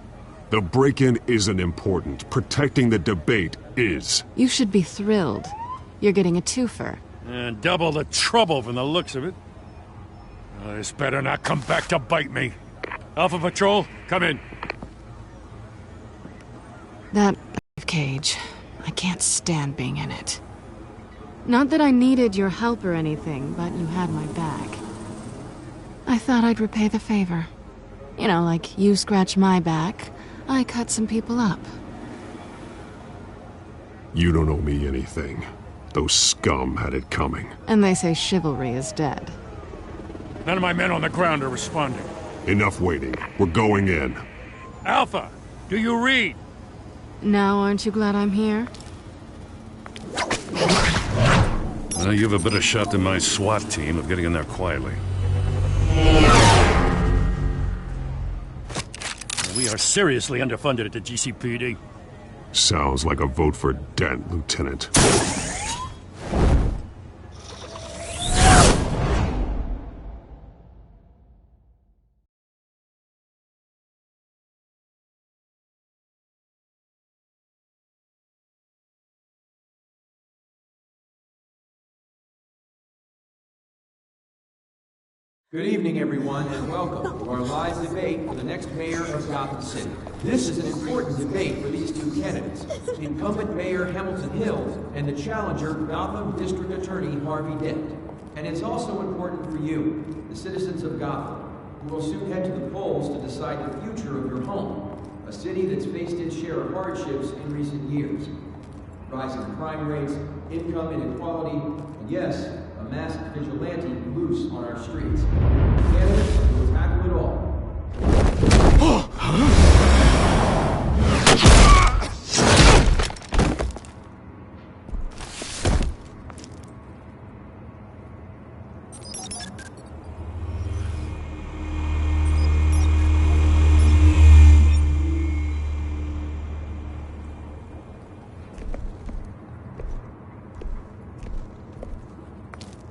Speaker 5: The break-in isn't important. Protecting the debate is.
Speaker 17: You should be thrilled. You're getting a twofer.
Speaker 3: And double the trouble from the looks of it. Oh, this better not come back to bite me. Alpha Patrol, come in.
Speaker 17: That cage. I can't stand being in it. Not that I needed your help or anything, but you had my back. I thought I'd repay the favor. You know, like you scratch my back, I cut some people up.
Speaker 5: You don't owe me anything. Those scum had it coming.
Speaker 17: And they say chivalry is dead.
Speaker 3: None of my men on the ground are responding.
Speaker 5: Enough waiting. We're going in.
Speaker 3: Alpha, do you read?
Speaker 17: Now aren't you glad I'm here?
Speaker 3: Well, you have a better shot than my SWAT team of getting in there quietly. We are seriously underfunded at the GCPD.
Speaker 5: Sounds like a vote for Dent, Lieutenant.
Speaker 4: Good evening, everyone, and welcome to our live debate for the next mayor of Gotham City. This is an important debate for these two candidates, incumbent Mayor Hamilton Hill and the challenger, Gotham District Attorney Harvey Dent. And it's also important for you, the citizens of Gotham, who will soon head to the polls to decide the future of your home, a city that's faced its share of hardships in recent years. Rising crime rates, income inequality, and yes, a masked vigilante loose on our streets. Candidates will tackle it all.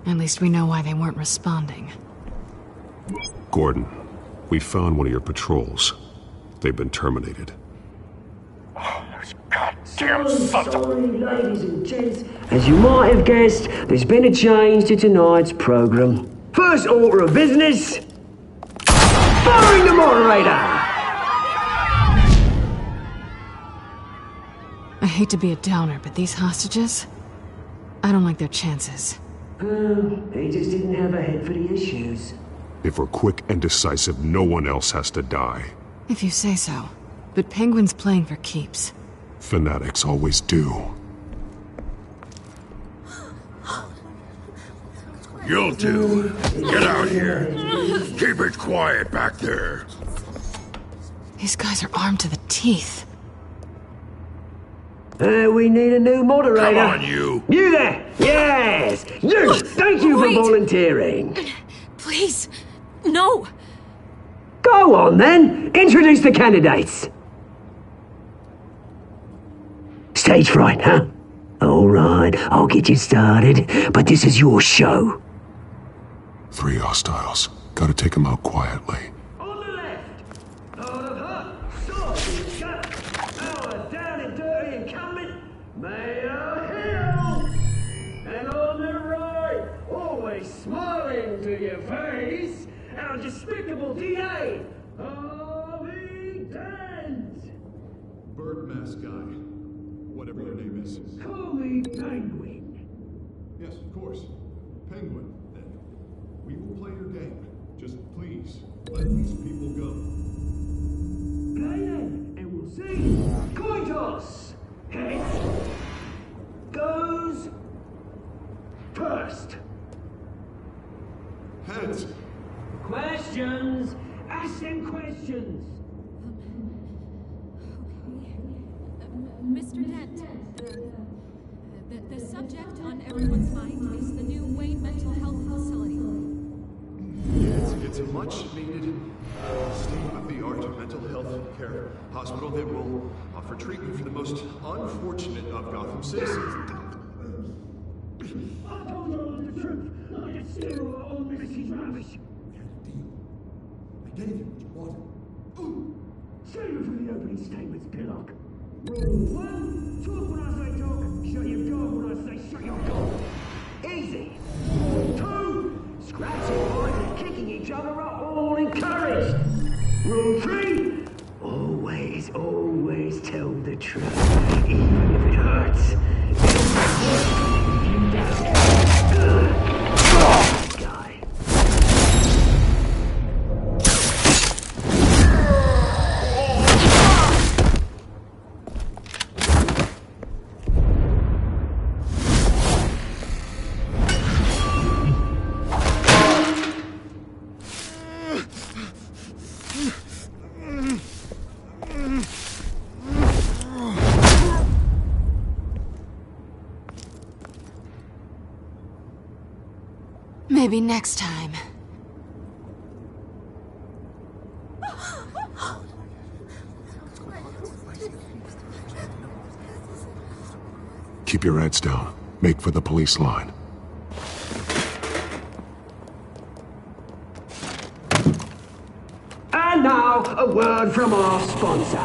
Speaker 17: At least we know why they weren't responding.
Speaker 5: Gordon, we found one of your patrols. They've been terminated.
Speaker 3: Oh, those goddamn sons of...
Speaker 9: Sorry, ladies and gents. As you might have guessed, there's been a change to tonight's program. First order of business... firing the moderator!
Speaker 17: I hate to be a downer, but these hostages... I don't like their chances.
Speaker 9: They just didn't have a head for the issues.
Speaker 5: If we're quick and decisive, no one else has to die.
Speaker 17: If you say so. But Penguin's playing for keeps.
Speaker 5: Fanatics always do.
Speaker 6: You two, get out here. Keep it quiet back there.
Speaker 17: These guys are armed to the teeth.
Speaker 9: We need a new moderator.
Speaker 6: Come on, you.
Speaker 9: You there! Yes! You! Thank you for volunteering.
Speaker 8: Please, no.
Speaker 9: Go on, then. Introduce the candidates. Stage fright, huh? All right, I'll get you started, but this is your show.
Speaker 5: 3 hostiles. Gotta take them out quietly.
Speaker 9: On the left, out of her, sword is shut. Our down and dirty incumbent, Mayor Hill. And on the right, always smiling to your face, our despicable DA, Harvey Dent.
Speaker 5: Bird mask guy. Whatever your name is.
Speaker 9: Call me Penguin.
Speaker 5: Yes, of course. Penguin, then. We will play your game. Just please, let these people go.
Speaker 9: Play then, and we'll see. Coin toss. Heads. Goes first.
Speaker 5: Heads.
Speaker 9: Questions. Ask them questions.
Speaker 8: Mr. Dent, the subject on everyone's mind is the new Wayne Mental Health Facility.
Speaker 5: It's a much-needed, state-of-the-art mental health care hospital that will offer treatment for the most unfortunate of Gotham citizens.
Speaker 10: I told you all the truth. I just steal all this is rubbish.
Speaker 5: Make anything what you want.
Speaker 10: Save it for the opening statements, Pillock. Rule 1, talk when I say talk, shut your gob when I say shut your gob. Easy. Rule 2, scratching lines and kicking each other are all encouraged. Rule 3, always tell the truth, even if it hurts. Guy.
Speaker 17: Maybe next time.
Speaker 6: Keep your heads down. Make for the police line.
Speaker 10: And now, a word from our sponsor.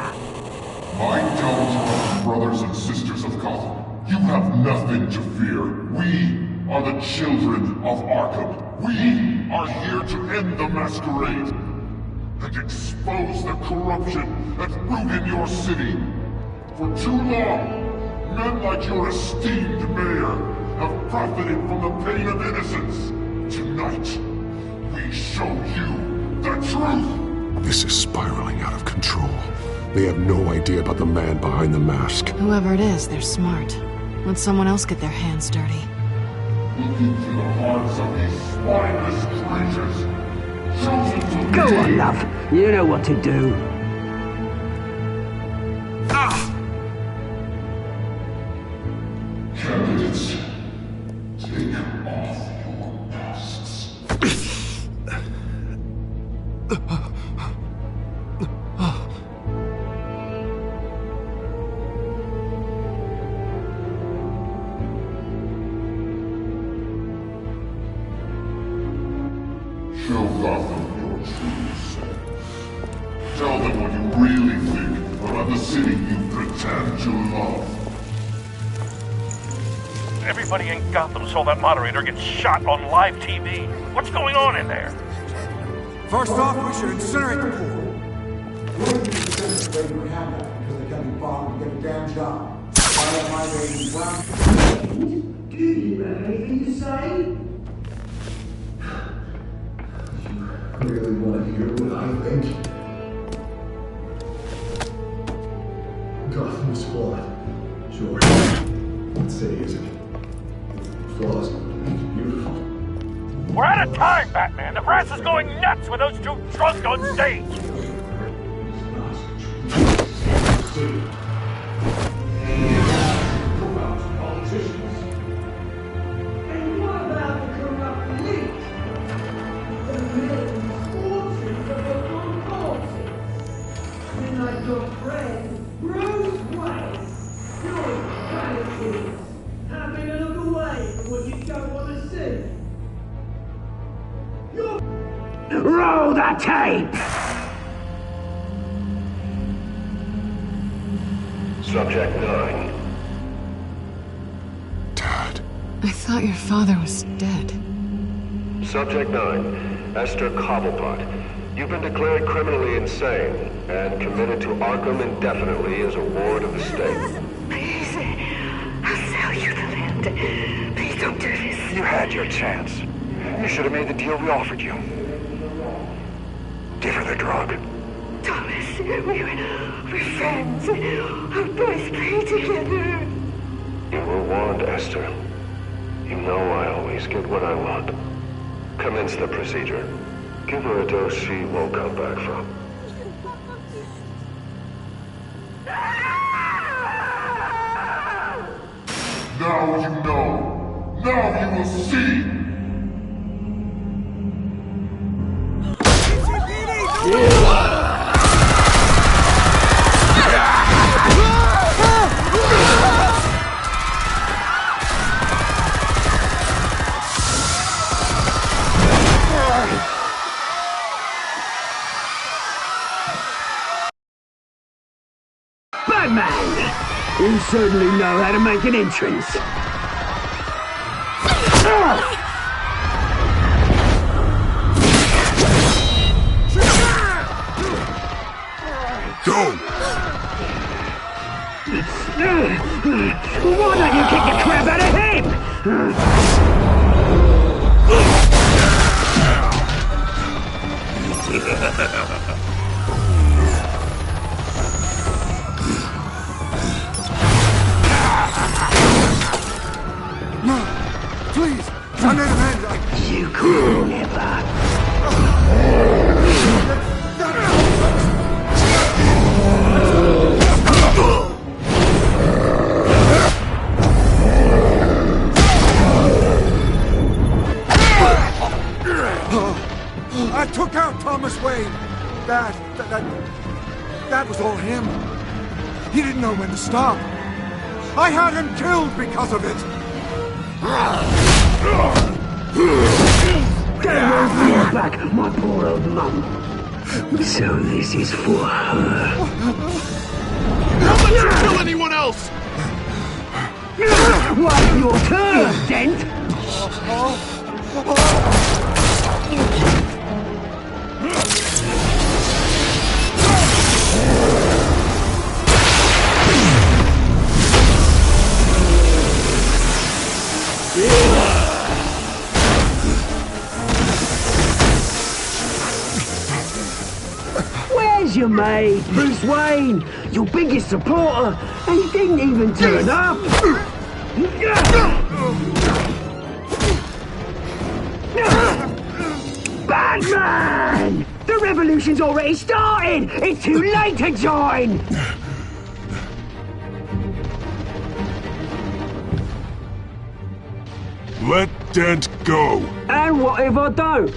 Speaker 11: My telltale brothers and sisters of Gotham, you have nothing to fear. We are the children of Arkham. We are here to end the masquerade and expose the corruption that's rooted in your city. For too long, men like your esteemed mayor have profited from the pain of innocence. Tonight, we show you the truth.
Speaker 6: This is spiraling out of control. They have no idea about the man behind the mask.
Speaker 17: Whoever it is, they're smart. Let someone else get their hands dirty.
Speaker 11: Look into the hearts of these spineless creatures, chosen to
Speaker 10: Go on, love. You know what to do.
Speaker 11: Candidates, take off your masks. Show Gotham your true self. Tell them what you really think about the city you pretend to love.
Speaker 22: Everybody in Gotham saw that moderator get shot on live TV. What's going on in there?
Speaker 20: First off, we should incinerate the pool.
Speaker 19: Because they can't be bothered to get a damn job.
Speaker 10: Do you have anything to say?
Speaker 19: Really want to hear what I think? Gotham is flawed. Sure. What city is it? Flaws, it's beautiful.
Speaker 22: We're out of time, Batman. The press is going nuts with those two drunk on stage.
Speaker 10: And what about the corrupt elite? The men fortunes of the concourses? And like your friend, Bruce Wayne, your gratitude. Having to look away from what you don't want to see. Roll the tape!
Speaker 11: Subject 9.
Speaker 17: I thought your father was dead.
Speaker 11: Subject 9, Esther Cobblepot. You've been declared criminally insane and committed to Arkham indefinitely as a ward of the state.
Speaker 10: Please, I'll sell you the land. Please don't do this.
Speaker 23: You had your chance. You should have made the deal we offered you. Give her the drug.
Speaker 10: Thomas, we're friends. Our boys play together.
Speaker 11: You were warned, Esther. You know I always get what I want. Commence the procedure. Give her a dose she won't come back from. Now you know. Now you will see.
Speaker 9: Batman! You certainly know how to make an entrance.
Speaker 11: Go!
Speaker 9: Why don't you kick the crap out of him?
Speaker 20: No! Please! I made an end!
Speaker 9: You could never.
Speaker 20: I took out Thomas Wayne. That was all him. He didn't know when to stop. I had him killed because of it.
Speaker 9: Get away back, my poor old mum. So this is for her.
Speaker 11: Don't let you kill anyone else!
Speaker 9: What's your turn, Dent? Where's your mate, Bruce Wayne? Your biggest supporter, and he didn't even turn up. Batman! The revolution's already started! It's too late to join!
Speaker 11: Let Dent go.
Speaker 9: And what if I don't?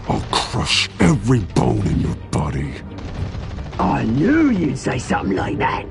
Speaker 11: I'll crush every bone in your body.
Speaker 9: I knew you'd say something like that.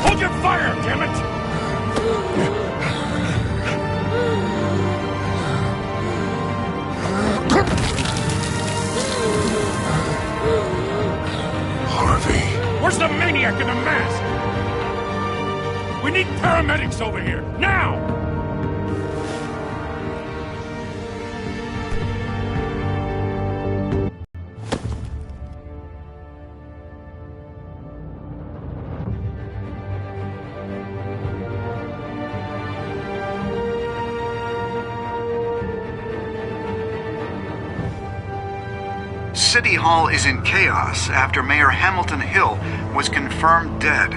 Speaker 22: Hold your fire, damn it!
Speaker 11: Harvey.
Speaker 22: Where's the maniac in the mask? We need paramedics over here, now!
Speaker 12: City Hall is in chaos after Mayor Hamilton Hill was confirmed dead.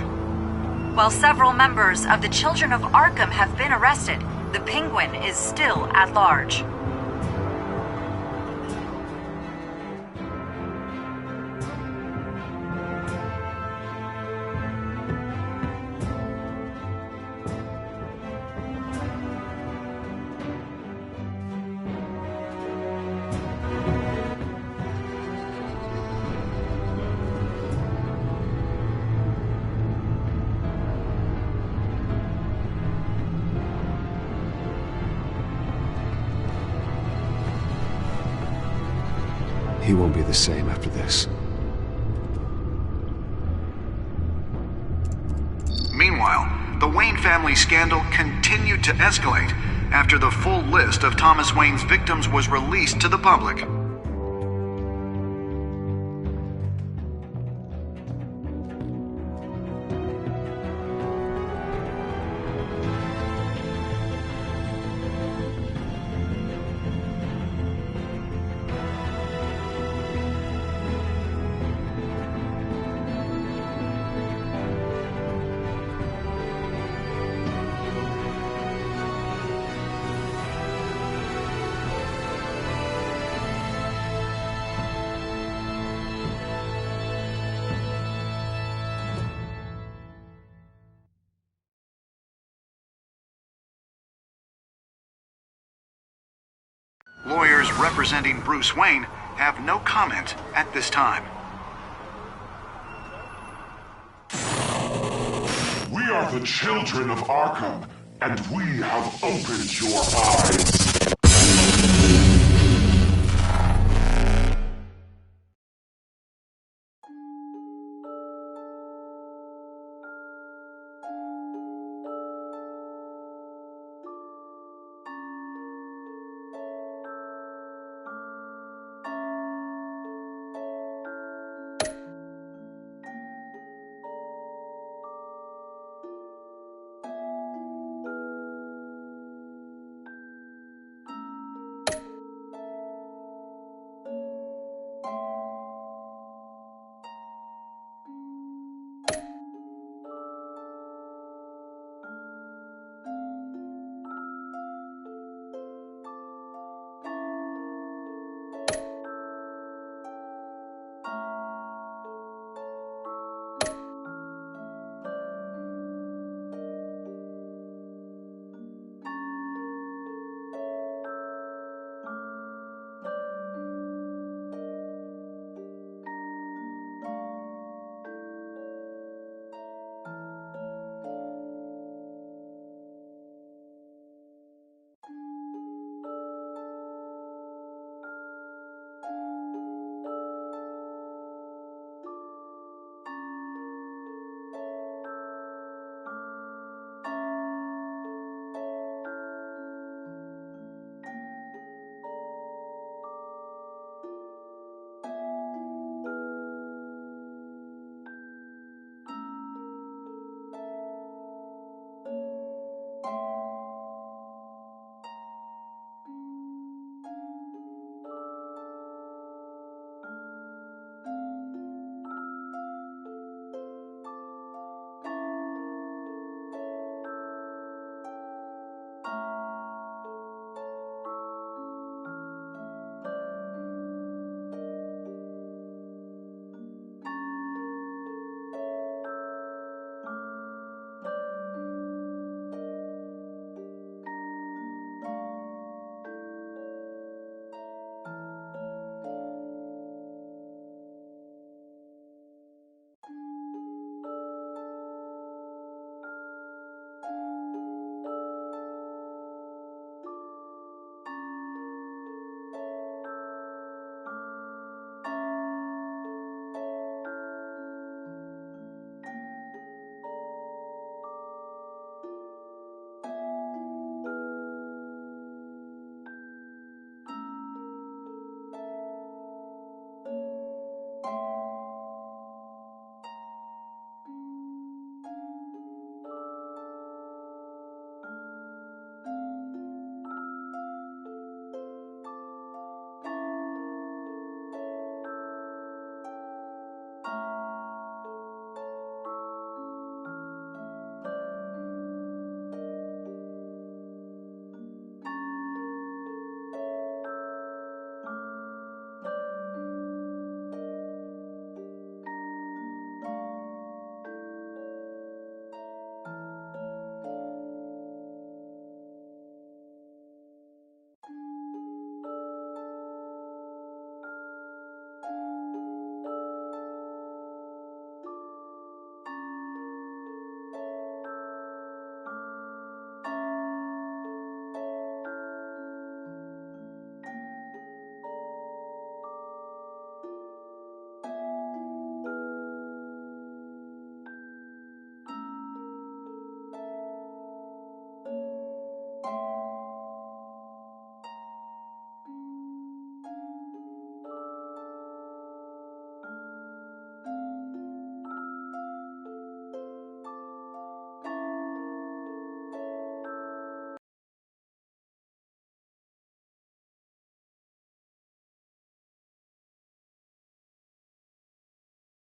Speaker 7: While several members of the Children of Arkham have been arrested, the Penguin is still at large.
Speaker 2: He won't be the same after this.
Speaker 12: Meanwhile, the Wayne family scandal continued to escalate after the full list of Thomas Wayne's victims was released to the public. Lawyers representing Bruce Wayne have no comment at this time.
Speaker 11: We are the children of Arkham, and we have opened your eyes.